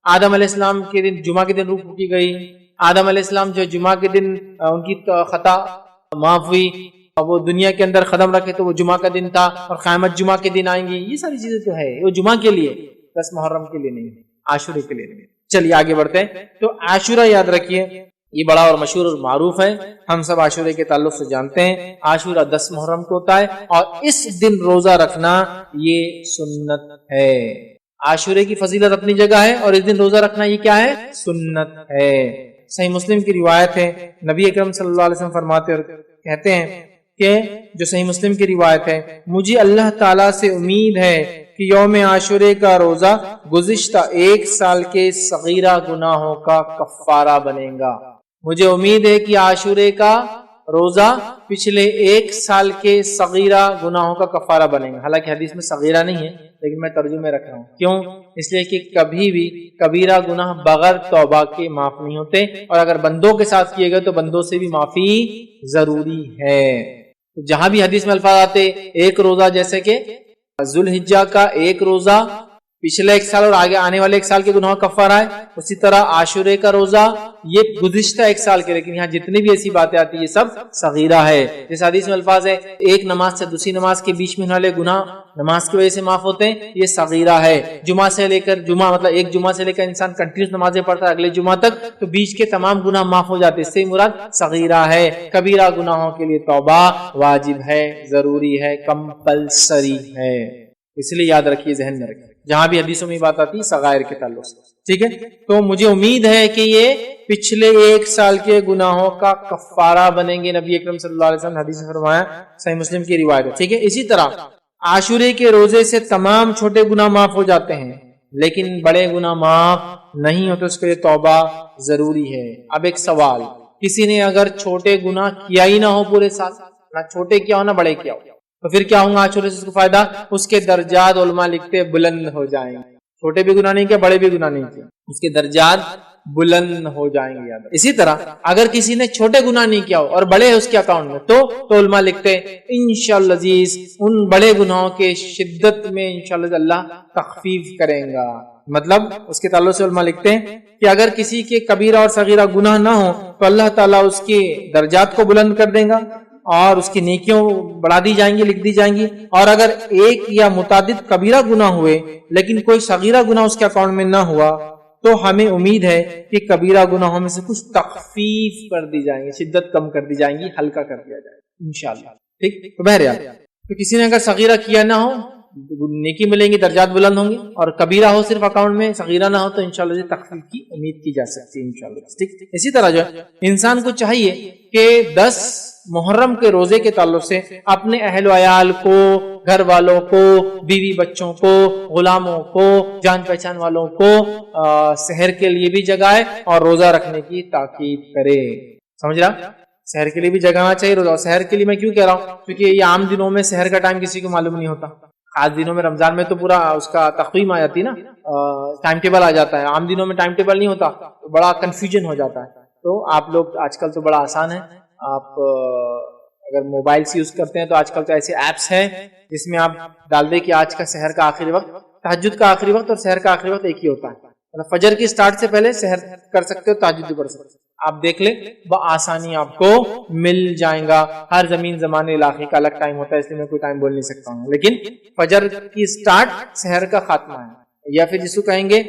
آدم علیہ السلام کے دن جمعہ کے دن روح پھونکی گئی. آدم علیہ السلام جو جمعہ کے دن ان کی خطا معاف ہوئی وہ دنیا کے اندر قدم رکھے تو وہ جمعہ کا دن تھا اور قیامت جمعہ کے دن آئیں گی. یہ ساری چیزیں تو ہے وہ جمعہ کے لیے بس محرم کے لیے نہیں عاشورے کے لیے نہیں. چلیے آگے بڑھتے ہیں. تو عاشورہ یاد رکھیے یہ بڑا اور مشہور اور معروف ہے. ہم سب عاشورے کے تعلق سے جانتے ہیں. عاشورہ 10 محرم کو ہوتا ہے اور اس دن روزہ رکھنا یہ سنت ہے. عاشورے کی فضیلت اپنی جگہ ہے اور اس دن روزہ رکھنا یہ کیا ہے سنت ہے. صحیح مسلم کی روایت ہے نبی اکرم صلی اللہ علیہ وسلم فرماتے اور کہتے ہیں کہ جو صحیح مسلم کی روایت ہے مجھے اللہ تعالیٰ سے امید ہے کہ یوم عاشورے کا روزہ گزشتہ 1 سال کے صغیرہ گناہوں کا کفارہ بنے گا۔ مجھے امید ہے کہ عاشورے کا روزہ پچھلے 1 سال کے صغیرہ گناہوں کا کفارہ بنے گا۔ حالانکہ حدیث میں صغیرہ نہیں ہے، لیکن میں ترجمے رکھ رہا ہوں۔ کیوں؟ اس لیے کہ کبھی بھی کبیرہ گناہ بغیر توبہ کے معاف نہیں ہوتے، اور اگر بندوں کے ساتھ کیے گئے تو بندوں سے بھی معافی ضروری ہے۔ جہاں بھی حدیث میں الفاظ آتے ایک روزہ، جیسے کہ ذوالحجہ کا 1 روزہ پچھلے 1 سال اور آگے آنے والے 1 سال کے گناہوں کا کفارہ ہے، اسی طرح عاشورے کا روزہ یہ گزشتہ 1 سال کے، لیکن یہاں جتنی بھی ایسی باتیں آتی ہیں یہ سب صغیرہ ہے۔ جس حدیث میں الفاظ ہے ایک نماز سے دوسری نماز کے بیچ میں ہونے والے گناہ نماز کی وجہ سے معاف ہوتے ہیں، یہ صغیرہ ہے۔ جمعہ سے لے کر جمعہ، مطلب ایک جمعہ سے لے کر انسان کنٹینیوس نمازیں پڑھتا ہے اگلے جمعہ تک، تو بیچ کے تمام گناہ معاف ہو جاتے ہیں، اس سے مراد صغیرہ ہے۔ کبیرہ گناہوں کے لیے توبہ واجب ہے، ضروری ہے، کمپلسری ہے، اس لیے یاد رکھیے، ذہن میں رکھیے جہاں بھی حدیثوں میں بات آتی ہے صغائر کے تعلق سے، ٹھیک ہے۔ تو مجھے امید ہے کہ یہ پچھلے 1 سال کے گناہوں کا کفارہ بنیں گے۔ نبی اکرم صلی اللہ علیہ وسلم نے حدیث میں فرمایا، صحیح مسلم کی روایت ہے، ٹھیک ہے۔ اسی طرح عاشورے کے روزے سے تمام چھوٹے گناہ معاف ہو جاتے ہیں، لیکن بڑے گناہ معاف نہیں ہوتے، اس کے لیے توبہ ضروری ہے۔ اب ایک سوال، کسی نے اگر چھوٹے گناہ کیا ہی نہ ہو پورے سال، نہ چھوٹے کیا ہو نہ بڑے کیا ہو، تو پھر کیا ہوگا عاشورے سے اس کو فائدہ؟ اس کے درجات علماء لکھتے بلند ہو جائیں گے۔ چھوٹے بھی گناہ نہیں کیا، بڑے بھی گناہ نہیں کیا، اس کے درجات بلند ہو جائیں گے۔ اسی طرح اگر کسی نے چھوٹے گناہ نہیں کیا ہو اور بڑے اس کے اکاؤنٹ میں، تو علماء لکھتے انشاءاللہ عزیز ان بڑے گناہوں کے شدت میں انشاءاللہ اللہ تخفیف کریں گا۔ مطلب اس کے تعلق سے علماء لکھتے ہیں کہ اگر کسی کے کبیرہ اور صغیرہ گناہ نہ ہو تو اللہ تعالیٰ اس کے درجات کو بلند کر دے گا اور اس کی نیکیوں بڑھا دی جائیں گی، لکھ دی جائیں گی۔ اور اگر ایک یا متعدد کبیرہ گناہ ہوئے لیکن کوئی صغیرہ گناہ اس کے اکاؤنٹ میں نہ ہوا، تو ہمیں امید ہے کہ کبیرہ گناہوں میں سے کچھ تخفیف کر دی جائیں گی، شدت کم کر دی جائیں گی، ہلکا کر دیا جائے گا انشاءاللہ، ٹھیک۔ تو بہرحال تو کسی نے اگر صغیرہ کیا نہ ہو، نیکی ملیں گی، درجات بلند ہوں گے، اور کبیرہ ہو صرف اکاؤنٹ میں، صغیرہ نہ ہو، تو انشاءاللہ تخفیف کی امید کی جا سکتی ہے انشاءاللہ، ٹھیک۔ اسی طرح جو ہے انسان کو چاہیے کہ 10 محرم کے روزے کے تعلق سے اپنے اہل و عیال کو، گھر والوں کو، بیوی بچوں کو، غلاموں کو، جان پہچان والوں کو سحر کے لیے بھی جگائے اور روزہ رکھنے کی تاکید کرے۔ سمجھ رہا؟ سحر کے لیے بھی جگانا چاہیے روزہ۔ سحر کے لیے میں کیوں کہہ رہا ہوں؟ کیونکہ یہ عام دنوں میں سحر کا ٹائم کسی کو معلوم نہیں ہوتا، خاص دنوں میں رمضان میں تو پورا اس کا تقویم آ جاتی نا، ٹائم ٹیبل آ جاتا ہے۔ عام دنوں میں ٹائم ٹیبل نہیں ہوتا تو بڑا کنفیوژن ہو جاتا ہے۔ تو آپ لوگ آج کل تو بڑا آسان ہے، آپ اگر موبائل سے یوز کرتے ہیں تو آج کل تو ایسے ایپس ہیں جس میں آپ ڈال دیں کہ آج کا سحر کا آخری وقت، تہجد کا آخری وقت اور سحر کا آخری وقت ایک ہی ہوتا ہے، مطلب فجر کی سٹارٹ سے پہلے سحر کر سکتے ہو، تہجد بھی پڑھ سکتے ہو۔ آپ دیکھ لیں بآسانی آپ کو مل جائیں گا۔ ہر زمین زمانے علاقے کا الگ ٹائم ہوتا ہے، اس لیے میں کوئی ٹائم بول نہیں سکتا ہوں، لیکن فجر کی سٹارٹ سحر کا خاتمہ ہے، یا پھر جس کو کہیں گے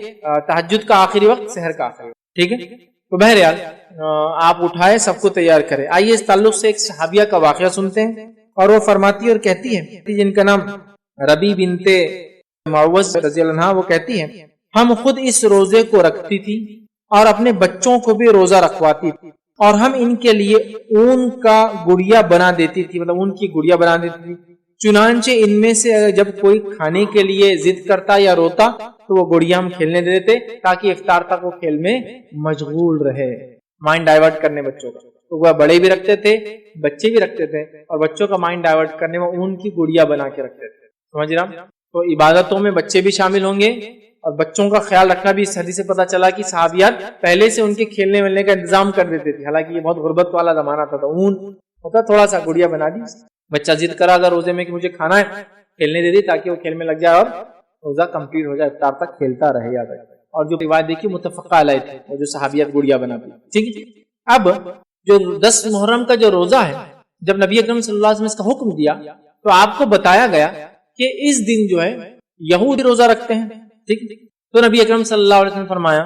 تہجد کا آخری وقت، سحر کا آخری وقت، ٹھیک ہے۔ تو بہرحال آپ اٹھائے، سب کو تیار کرے۔ آئیے اس تعلق سے ایک صحابیہ کا واقعہ سنتے ہیں، اور وہ فرماتی اور کہتی ہے، جن کا نام ربی بنت معوذ رضی اللہ عنہ، وہ کہتی ہے ہم خود اس روزے کو رکھتی تھی اور اپنے بچوں کو بھی روزہ رکھواتی تھی، اور ہم ان کے لیے اون کا گڑیا بنا دیتی تھی، مطلب اون کی گڑیا بنا دیتی تھی۔ چنانچہ ان میں سے جب کوئی کھانے کے لیے ضد کرتا یا روتا تو وہ گڑیا ہم کھیلنے دے دیتے تاکہ افطار تک وہ کھیل میں مشغول رہے، مائنڈ ڈائیورٹ کرنے بچوں کا۔ تو وہ بڑے بھی رکھتے تھے، بچے بھی رکھتے تھے، اور بچوں کا مائنڈ ڈائیورٹ کرنے میں اون کی گڑیا بنا کے رکھتے تھے، سمجھ رہا؟ تو عبادتوں میں بچے بھی شامل ہوں گے، اور بچوں کا خیال رکھنا بھی۔ اس حدیث سے پتہ چلا کہ صحابیات پہلے سے ان کے کھیلنے ملنے کا انتظام کر دیتے تھے، حالانکہ یہ بہت غربت والا زمانہ تھا، تو اون ہوتا تھوڑا سا گڑیا بنا دی، بچہ ضد کرا اگر روزے میں کہ مجھے کھانا ہے، کھیلنے دے دی تاکہ وہ کھیل میں لگ جائے اور روزہ کمپلیٹ ہو جائے، افطار تک کھیلتا رہے، یاد رکھے۔ اور جو روایت دیکھی متفقہ علیہ تھے، وہ جو صحابیات گڑیا بناتی، ٹھیک ہے۔ اب جو 10 محرم کا جو روزہ ہے، جب نبی اکرم صلی اللہ علیہ وسلم نے اس کا حکم دیا تو آپ کو بتایا گیا کہ اس دن جو ہے یہود روزہ رکھتے ہیں، ٹھیک۔ تو نبی اکرم صلی اللہ علیہ وسلم نے فرمایا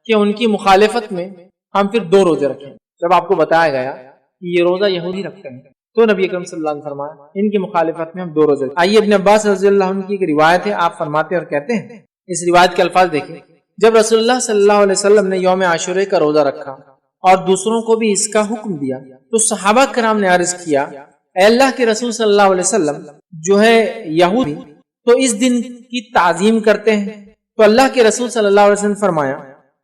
کہ ان کی مخالفت میں ہم پھر 2 روزے رکھیں۔ جب آپ کو بتایا گیا کہ یہ روزہ یہودی رکھتے ہیں تو نبی اکرم صلی اللہ علیہ وسلم نے فرمایا ان کی مخالفت میں ہم 2 روزے رکھیں۔ آئیے ابن عباس رضی اللہ عنہ کی ایک روایت ہے، آپ فرماتے اور کہتے ہیں، اس روایت کے الفاظ دیکھیں، جب رسول اللہ صلی اللہ علیہ وسلم نے یوم عاشورے کا روزہ رکھا اور دوسروں کو بھی اس کا حکم دیا تو صحابہ کرام نے عرض کیا، اے اللہ کے رسول صلی اللہ علیہ وسلم، جو ہے یہودی تو اس دن کی تعظیم کرتے ہیں. تو اللہ کے رسول صلی اللہ علیہ وسلم نے فرمایا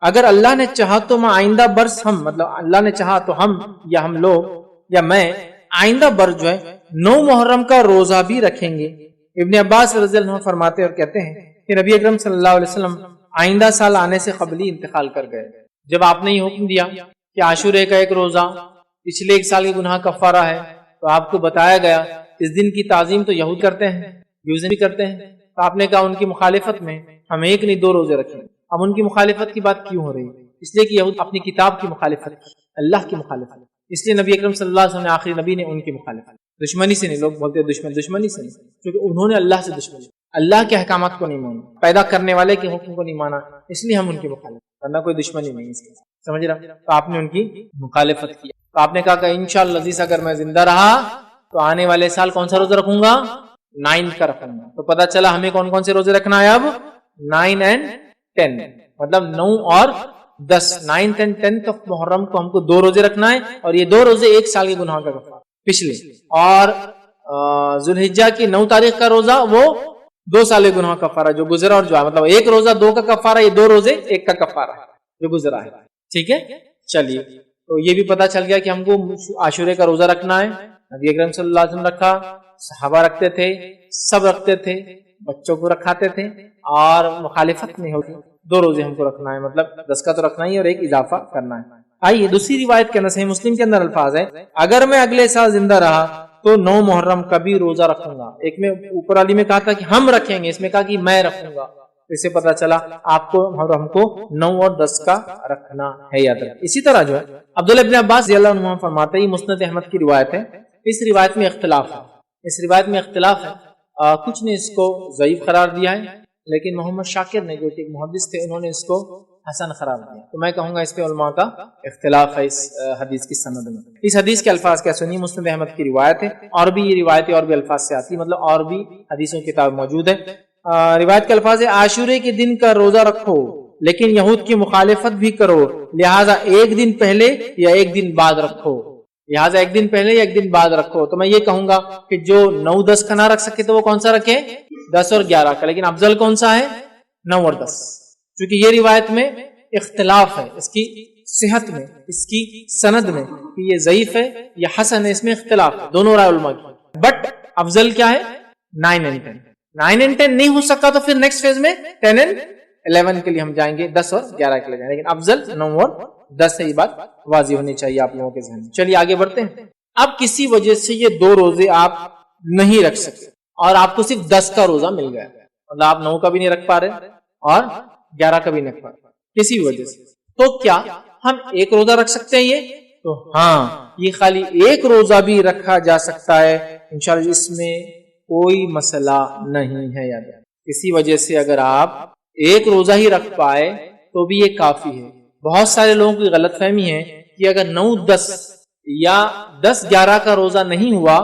اگر اللہ نے چاہا تو میں آئندہ برس ہم مطلب اللہ نے چاہا تو ہم یا ہم لوگ یا میں آئندہ برس جو ہے 9 محرم کا روزہ بھی رکھیں گے. ابن عباس رضی اللہ عنہ فرماتے اور کہتے ہیں کہ نبی اکرم صلی اللہ علیہ وسلم آئندہ سال آنے سے قبل ہی انتقال کر گئے. جب آپ نے یہ حکم دیا کہ عاشورے کا ایک روزہ پچھلے 1 سال کے گناہ کفارہ ہے تو آپ کو بتایا گیا اس دن کی تعظیم تو یہود کرتے ہیں، یوزن بھی کرتے ہیں. تو آپ نے کہا ان کی مخالفت میں ہم 1 نہیں 2 روزے رکھیں. اب ان کی مخالفت کی بات کیوں ہو رہی ہے؟ اس لیے کہ یہود اپنی کتاب کی مخالفت کی، اللہ کی مخالفت، اس لیے نبی اکرم صلی اللہ علیہ وسلم نے آخری نبی نے ان کی مخالفت. دشمنی سے نہیں، لوگ بولتے ہیں دشمنی سے نہیں، کیونکہ انہوں نے اللہ سے دشمنی، اللہ کے احکامات کو نہیں مانا، پیدا کرنے والے کے حکم کو نہیں مانا، اس لیے ہم ان کی مخالفت، ورنہ کوئی دشمنی نہیں اس کے ساتھ. سمجھ رہا؟ تو آپ نے ان کی مخالفت کی. تو آپ نے کہا کہ انشاءاللہ عزیز اگر میں زندہ رہا تو آنے والے سال کون سا روزہ رکھوں گا؟ 9 کا رکھوں گا. تو پتہ چلا ہمیں کون کون سے روزے رکھنا ہے اب؟ 9 and 10 مطلب 9 اور 10 9th and 10th of محرم کو ہم کو 2 روزے رکھنا ہے، اور یہ 2 روزے 1 سال کے گناہ کا کفارہ پچھلے، اور ذوالحجہ کی 9 تاریخ کا روزہ وہ 2 سال کے گناہ کا کفارہ جو گزرا، اور جو ہے مطلب 1 روزہ 2 کا کفارہ، یہ 2 روزے 1 کا کفارہ ہے جو گزرا ہے. ٹھیک ہے، چلیے. تو یہ بھی پتا چل گیا کہ ہم کو عاشورے کا روزہ رکھنا ہے. نبی اکرم صلی اللہ علیہ وسلم رکھا، صحابہ رکھتے تھے، سب رکھتے تھے، بچوں کو رکھاتے تھے، اور مخالفت نہیں ہوتی. 2 روزے ہم کو رکھنا ہے، مطلب 10 کا تو رکھنا ہی اور 1 اضافہ کرنا ہے. آئیے دوسری روایت کے اندر صحیح مسلم کے اندر الفاظ ہے اگر میں اگلے سال زندہ رہا تو 9 محرم کا بھی روزہ رکھوں گا. ایک میں اوپر والی میں کہا تھا کہ ہم رکھیں گے، اس میں کہا کہ میں رکھوں گا. اس سے پتا چلا آپ کو اور ہم کو 9 اور 10 کا رکھنا ہے، یاد رکھیں. اسی طرح جو ہے عبداللہ ابن عباس رضی اللہ عنہ فرماتے ہیں، مسند احمد کی روایت ہے، اس روایت میں اختلاف ہے، اس روایت میں اختلاف ہے. کچھ نے اس کو ضعیف قرار دیا ہے، لیکن محمد شاکر نے جو کہ ایک محدث تھے انہوں نے اس کو حسن قرار دیا. تو میں کہوں گا اس پہ علماء کا اختلاف ہے اس حدیث کی سند میں. اس حدیث کے الفاظ کیا سنی؟ مسند احمد کی روایت ہے، اور بھی یہ روایتیں اور بھی الفاظ سے آتی، مطلب اور بھی حدیثوں کی کتاب موجود ہے. روایت کے الفاظ ہے عاشورے کے دن کا روزہ رکھو لیکن یہود کی مخالفت بھی کرو، لہٰذا 1 دن پہلے یا 1 دن بعد رکھو، لہٰذا 1 دن پہلے یا 1 دن بعد رکھو. تو میں یہ کہوں گا کہ جو 9-10 کا نہ رکھ سکے تو وہ کون سا رکھے؟ 10 اور 11 کا. لیکن افضل کون سا ہے؟ 9 اور 10. کیونکہ یہ روایت میں اختلاف ہے، اس کی صحت میں، اس کی سند میں، کہ یہ ضعیف ہے یا حسن ہے، اس میں اختلاف ہے، دونوں رائے علماء کی. بٹ افضل کیا ہے؟ 9 and 10. 9 and 10 نہیں ہو سکا تو پھر نیکسٹ فیز میں 10 and 11 کے لیے ہم جائیں گے، 10 اور 11 کے لیے جائیں گے. لیکن افضل 9 اور 10 ہے، یہ بات واضح ہونی چاہیے آپ لوگوں کے ذہن میں. چلیے آگے بڑھتے ہیں. اب کسی وجہ سے یہ 2 روزے آپ نہیں رکھ سکتے اور آپ کو صرف 10 کا روزہ مل گیا، مطلب آپ 9 کا بھی نہیں رکھ پا رہے اور 11 کا بھی نہیں رکھ پا رہے کسی بھی وجہ سے، تو کیا ہم 1 روزہ رکھ سکتے ہیں؟ یہ تو ہاں، یہ خالی 1 روزہ بھی رکھا جا سکتا ہے انشاءاللہ، اس میں کوئی مسئلہ نہیں ہے. یاد ہے کسی وجہ سے اگر آپ 1 روزہ ہی رکھ پائے تو بھی یہ کافی ہے. بہت سارے لوگوں کی غلط فہمی ہے کہ اگر 9-10 یا 10-11 کا روزہ نہیں ہوا،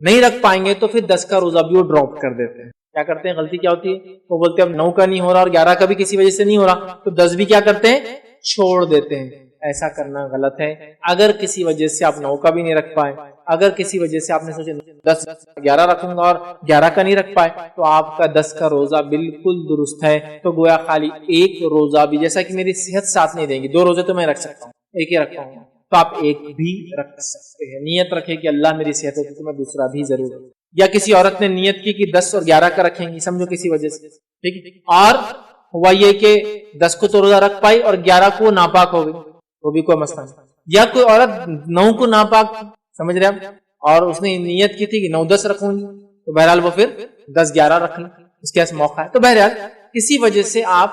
نہیں رکھ پائیں گے تو پھر 10 کا روزہ بھی وہ ڈراپ کر دیتے ہیں. کیا کرتے ہیں؟ غلطی کیا ہوتی ہے؟ وہ بولتے ہیں اب 9 کا نہیں ہو رہا اور 11 کا بھی کسی وجہ سے نہیں ہو رہا تو 10 بھی کیا کرتے ہیں؟ چھوڑ دیتے ہیں. ایسا کرنا غلط ہے. اگر کسی وجہ سے آپ 9 کا بھی نہیں رکھ پائے، اگر کسی وجہ سے آپ نے سوچے 10-11 رکھوں گا اور 11 کا نہیں رکھ پائے، تو آپ کا 10 کا روزہ بالکل درست ہے. تو گویا خالی 1 روزہ بھی، جیسا کہ میری صحت ساتھ نہیں دیں گی، 2 روزے تو میں رکھ سکتا ہوں، 1 ہی رکھتا ہوں، تو آپ 1 بھی رکھ سکتے ہیں. نیت رکھے کہ اللہ میری صحت ہے تو میں دوسرا بھی ضرور رکھوں. یا کسی عورت نے نیت کی کہ 10 اور 11 کا رکھیں گی، سمجھو کسی وجہ سے، ٹھیک ہے، اور ہوا یہ کہ 10 کو تو روزہ رکھ پائی اور 11 کو ناپاک ہو گئی، وہ بھی کوئی مسئلہ نہیں. یا کوئی عورت 9 کو ناپاک، سمجھ رہے آپ، اور اس نے نیت کی تھی کہ 9-10 رکھوں گی، تو بہرحال وہ پھر 10-11 رکھ لیں، اس کے پاس موقع ہے. تو بہرحال کسی وجہ سے آپ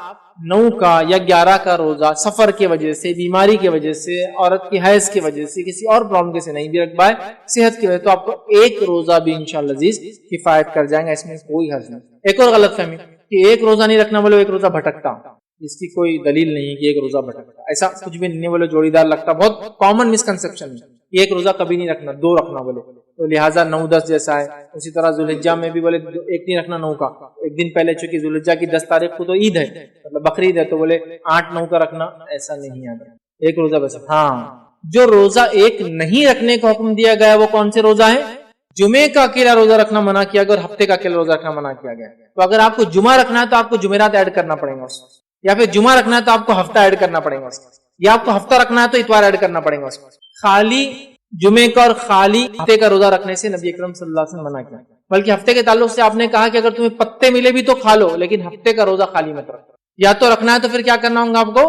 9 کا یا 11 کا روزہ سفر کی وجہ سے، بیماری کی وجہ سے، عورت کی حیض کی وجہ سے، کسی اور پرابلم سے نہیں بھی رکھ پائے، صحت کی وجہ سے، تو آپ کو 1 روزہ بھی انشاءاللہ عزیز کفایت کر جائیں گا، اس میں کوئی حرج نہیں. ایک اور غلط فہمی کہ 1 روزہ نہیں رکھنا بولے 1 روزہ بھٹکتا، اس کی کوئی دلیل نہیں ہے کہ 1 روزہ بھٹکتا، ایسا کچھ بھی نہیں بولے جوڑی دار لگتا. بہت کامن مسکنسپشن ہے 1 روزہ کبھی نہیں رکھنا، 2 رکھنا بولے، تو لہٰذا 9-10 جیسا ہے. اسی طرح ذوالحجہ میں بھی بولے 1 نہیں رکھنا 9 کا، 1 دن پہلے، چونکہ ذوالحجہ کی 10 تاریخ کو تو عید ہے، مطلب بقرعید ہے، تو بولے 8-9 کا رکھنا، ایسا نہیں ہے. 1 روزہ بس. ہاں، جو روزہ 1 نہیں رکھنے کا حکم دیا گیا وہ کون سے روزہ ہے؟ جمعے کا اکیلا روزہ رکھنا منع کیا گیا اور ہفتے کا اکیلا روزہ رکھنا منع کیا گیا. تو اگر آپ کو جمعہ رکھنا ہے تو آپ کو جمعرات ایڈ کرنا پڑے گا اس میں، یا پھر جمعہ رکھنا ہے تو آپ کو ہفتہ ایڈ کرنا پڑے گا اس میں، یا آپ کو ہفتہ رکھنا ہے تو اتوار ایڈ کرنا پڑے گا اس میں۔ خالی جمعے کا اور خالی ہفتے کا روزہ رکھنے سے نبی اکرم صلی اللہ علیہ وسلم منع کیا، بلکہ ہفتے کے تعلق سے آپ نے کہا کہ اگر تمہیں پتے ملے بھی تو کھا لو، لیکن ہفتے کا روزہ خالی مت رکھو۔ یا تو رکھنا ہے تو پھر کیا کرنا ہوگا آپ کو،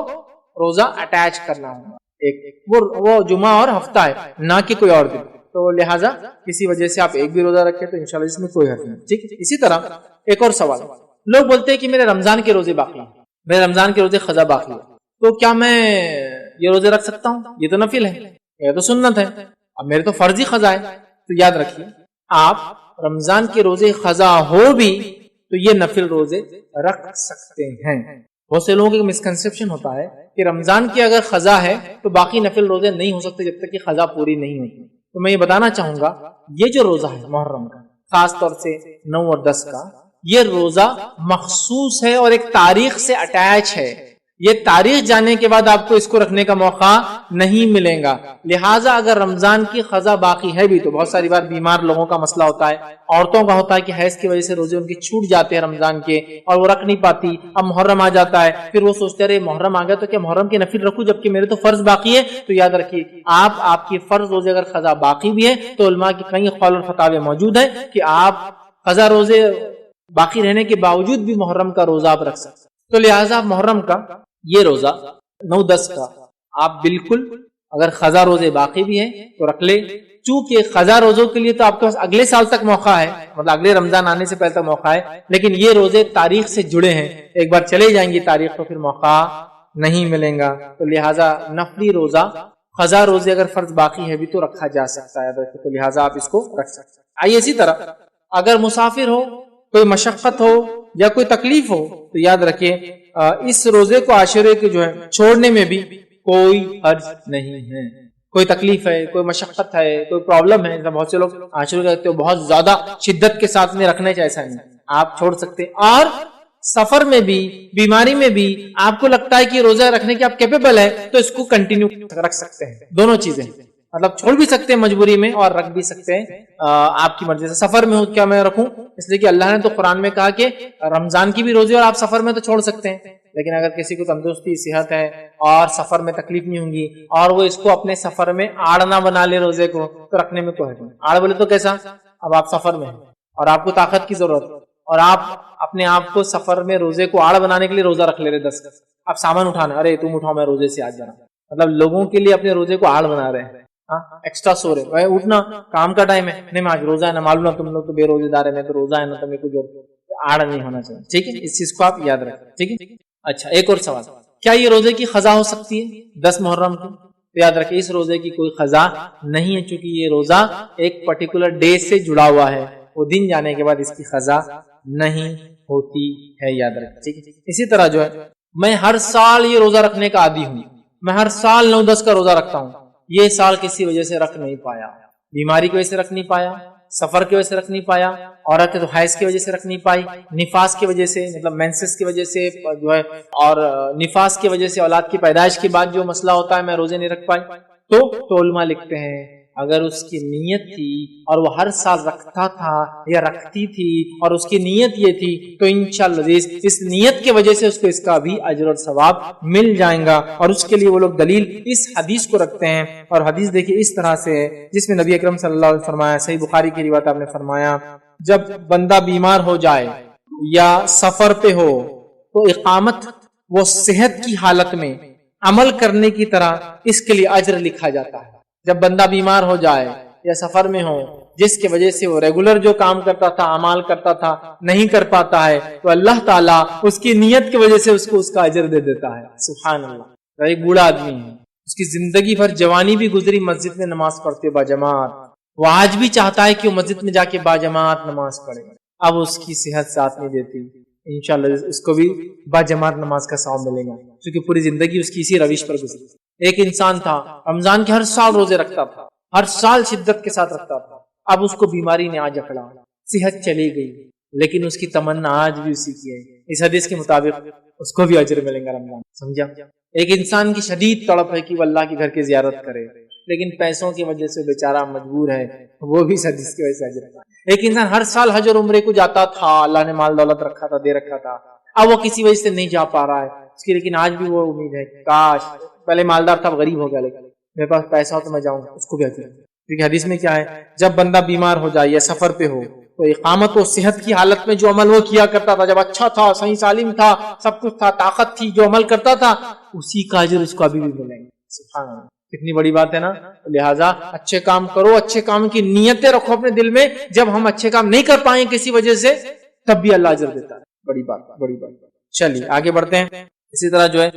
روزہ اٹیچ کرنا ہوگا، ایک وہ جمعہ اور ہفتہ ہے، نہ کہ کوئی اور دن۔ تو لہٰذا کسی وجہ سے آپ ایک بھی روزہ رکھیں تو انشاءاللہ اس میں کوئی حرج نہیں، ٹھیک ہے۔ اسی طرح ایک اور سوال، لوگ بولتے ہیں کہ میرے رمضان کے روزے باقی ہیں، میرے رمضان کے روزے قضا باقی ہے، تو کیا میں یہ روزے رکھ سکتا ہوں؟ یہ تو نفل ہے، یہ تو سنت ہے، اب میرے تو فرض ہی قضا ہے۔ تو یاد رکھیے، آپ رمضان کے روزے قضا ہو بھی تو یہ نفل روزے رکھ سکتے ہیں۔ بہت سے لوگوں کا مسکنسپشن ہوتا ہے کہ رمضان کی اگر قضا ہے تو باقی نفل روزے نہیں ہو سکتے جب تک کہ قضا پوری نہیں ہوتی۔ تو میں یہ بتانا چاہوں گا، یہ جو روزہ ہے محرم کا، خاص طور سے 9 اور 10 کا، یہ روزہ مخصوص ہے اور ایک تاریخ سے اٹیچ ہے، یہ تاریخ جاننے کے بعد آپ کو اس کو رکھنے کا موقع نہیں ملے گا۔ لہٰذا اگر رمضان کی قضا باقی ہے بھی تو بہت ساری بار بیمار لوگوں کا مسئلہ ہوتا ہے، عورتوں کا ہوتا ہے کہ حیض کی وجہ سے روزے ان کی چھوٹ جاتے ہیں رمضان کے اور وہ رکھ نہیں پاتی، اب محرم آ جاتا ہے، پھر وہ سوچتے رہے محرم آ گیا تو کیا محرم کے نفل رکھوں جبکہ میرے تو فرض باقی ہے۔ تو یاد رکھیے، آپ کی فرض روزے اگر قضا باقی بھی ہے تو علماء کی کئی قول اور فتاوے موجود ہیں کہ آپ قضا روزے باقی رہنے کے باوجود بھی محرم کا روزہ آپ رکھ سکتے۔ تو لہٰذا محرم کا یہ روزہ 9-10 کا آپ بالکل، اگر قضا روزے باقی بھی ہیں تو رکھ لے، چونکہ قضا روزوں کے لیے تو آپ کے پاس اگلے سال تک موقع ہے، مطلب اگلے رمضان آنے سے پہلے تک موقع ہے، لیکن یہ روزے تاریخ سے جڑے ہیں، ایک بار چلے جائیں گی تاریخ تو پھر موقع نہیں ملے گا۔ تو لہٰذا نفلی روزہ، قضا روزے اگر فرض باقی ہے بھی تو رکھا جا سکتا ہے، تو لہٰذا آپ اس کو رکھ سکتے ہیں۔ آئیے اسی طرح اگر مسافر ہو، کوئی مشقت ہو یا کوئی تکلیف ہو تو یاد رکھیں اس روزے کو عاشورے کے جو ہے چھوڑنے میں بھی کوئی حرج نہیں ہے۔ کوئی تکلیف ہے، کوئی مشقت ہے، کوئی پرابلم ہے، بہت سے لوگ عاشورے کہتے ہو بہت زیادہ شدت کے ساتھ میں رکھنے چاہے، ایسا نہیں، آپ چھوڑ سکتے۔ اور سفر میں بھی، بیماری میں بھی آپ کو لگتا ہے کہ روزہ رکھنے کے آپ کیپیبل ہے تو اس کو کنٹینیو رکھ سکتے ہیں، دونوں چیزیں، مطلب چھوڑ بھی سکتے ہیں مجبوری میں اور رکھ بھی سکتے ہیں آپ کی مرضی سے۔ سفر میں ہو کیا میں رکھوں، اس لیے کہ اللہ نے تو قرآن میں کہا کہ رمضان کی بھی روزے اور آپ سفر میں تو چھوڑ سکتے ہیں، لیکن اگر کسی کو تندرستی صحت ہے اور سفر میں تکلیف نہیں ہوں گی اور وہ اس کو اپنے سفر میں آڑ نہ بنا لے روزے کو تو رکھنے میں کوئی حرج نہیں۔ آڑ بولے تو کیسا، اب آپ سفر میں ہیں اور آپ کو طاقت کی ضرورت اور آپ اپنے آپ کو سفر میں روزے کو آڑ بنانے کے لیے روزہ رکھ لے رہے 10 کا، آپ سامان اٹھانا، ارے تم اٹھاؤ میں روزے سے آج جانا، مطلب لوگوں کے لیے اپنے روزے کو آڑ بنا رہے ہیں، ایکسٹرا سو رہے، بھائی اٹھنا کام کا ٹائم ہے، نہیں میں آج روزہ ہے نا، معلوم ہے تم لوگ تو بے روزے دار ہے، میں تو روزہ ہے نا، تمہیں کچھ آڑ نہیں ہونا چاہیے، ٹھیک ہے، اس چیز کو آپ یاد رکھیں، ٹھیک ہے۔ اچھا ایک اور سوال، کیا یہ روزے کی قضا ہو سکتی ہے 10 محرم کو؟ تو یاد رکھیں اس روزے کی کوئی قضا نہیں ہے، چونکہ یہ روزہ ایک پرٹیکولر ڈے سے جڑا ہوا ہے، وہ دن جانے کے بعد اس کی قضا نہیں ہوتی ہے، یاد رکھیں، ٹھیک ہے۔ اسی طرح جو ہے میں ہر سال یہ روزہ رکھنے کا عادی ہوں، میں ہر سال 9-10 کا روزہ رکھتا ہوں، یہ سال کسی وجہ سے رکھ نہیں پایا، بیماری کی وجہ سے رکھ نہیں پایا، سفر کی وجہ سے رکھ نہیں پایا، عورت تو حیض کی وجہ سے رکھ نہیں پائی، نفاس کی وجہ سے مطلب مینسس کی وجہ سے جو ہے، اور نفاس کی وجہ سے اولاد کی پیدائش کے بعد جو مسئلہ ہوتا ہے میں روزے نہیں رکھ پائی، تو علماء لکھتے ہیں اگر اس کی نیت تھی اور وہ ہر سال رکھتا تھا یا رکھتی تھی اور اس کی نیت یہ تھی تو انشاءاللہ اس نیت کی وجہ سے اس کو اس کا بھی اجر اور ثواب مل جائے گا، اور اس کے لیے وہ لوگ دلیل اس حدیث کو رکھتے ہیں، اور حدیث دیکھیے اس طرح سے ہے جس میں نبی اکرم صلی اللہ علیہ وسلم فرمایا، صحیح بخاری کی روایت آپ نے فرمایا، جب بندہ بیمار ہو جائے یا سفر پہ ہو تو اقامت وہ صحت کی حالت میں عمل کرنے کی طرح اس کے لیے اجر لکھا جاتا ہے۔ جب بندہ بیمار ہو جائے یا سفر میں ہو جس کی وجہ سے وہ ریگولر جو کام کرتا تھا، اعمال کرتا تھا، نہیں کر پاتا ہے، تو اللہ تعالیٰ اس کی نیت کی وجہ سے اس کو اس کا اجر دے دیتا ہے۔ سبحان اللہ، ایک بوڑھا آدمی ہے، اس کی زندگی بھر جوانی بھی گزری مسجد میں نماز پڑھتے باجماعت، وہ آج بھی چاہتا ہے کہ وہ مسجد میں جا کے باجماعت نماز پڑھے، اب اس کی صحت ساتھ نہیں دیتی، انشاءاللہ اس کو بھی باجماعت نماز کا ثواب ملے گا، کیونکہ پوری زندگی اس کی اسی روش پر گزری۔ ایک انسان تھا رمضان کے ہر سال روزے رکھتا تھا، ہر سال شدت کے ساتھ رکھتا تھا، اب اس کو بیماری نے آج اکڑا، صحت چلی گئی، لیکن اس کی تمنا آج بھی اسی کی ہے، اس حدیث کے مطابق اس کو بھی اجر ملے گا رمضان، سمجھا۔ ایک انسان کی شدید تڑپ ہے کہ وہ اللہ کے گھر کی زیارت کرے، لیکن پیسوں کی وجہ سے بیچارہ مجبور ہے، وہ بھی حدیث کی وجہ سے اجر پائے۔ ایک انسان ہر سال حج اور عمرے کو جاتا تھا، اللہ نے مال دولت رکھا تھا، دے رکھا تھا، اب وہ کسی وجہ سے نہیں جا پا رہا ہے اس کی، لیکن آج بھی وہ امید ہے کاش پہلے مالدار تھا، غریب ہو گیا، لیکن میرے پاس پیسہ ہو تو میں جاؤں، اس کو بھی اجر۔ کیونکہ حدیث میں کیا ہے، جب بندہ بیمار ہو جائے یا سفر پہ ہو تو اقامت و صحت کی حالت میں جو عمل وہ کیا کرتا تھا، جب اچھا تھا، صحیح سالم تھا، سب کچھ تھا، طاقت تھی، جو عمل کرتا تھا اسی کا اجر اس کو ابھی بھی ملیں گے۔ سبحان اللہ، کتنی بڑی بات ہے نا۔ لہٰذا اچھے کام کرو، اچھے کام کی نیتیں رکھو اپنے دل میں، جب ہم اچھے کام نہیں کر پائیں کسی وجہ سے تب بھی اللہ اجر دیتا ہے۔ بڑی بات، بڑی بات۔ چلیے آگے بڑھتے ہیں۔ اسی طرح جو ہے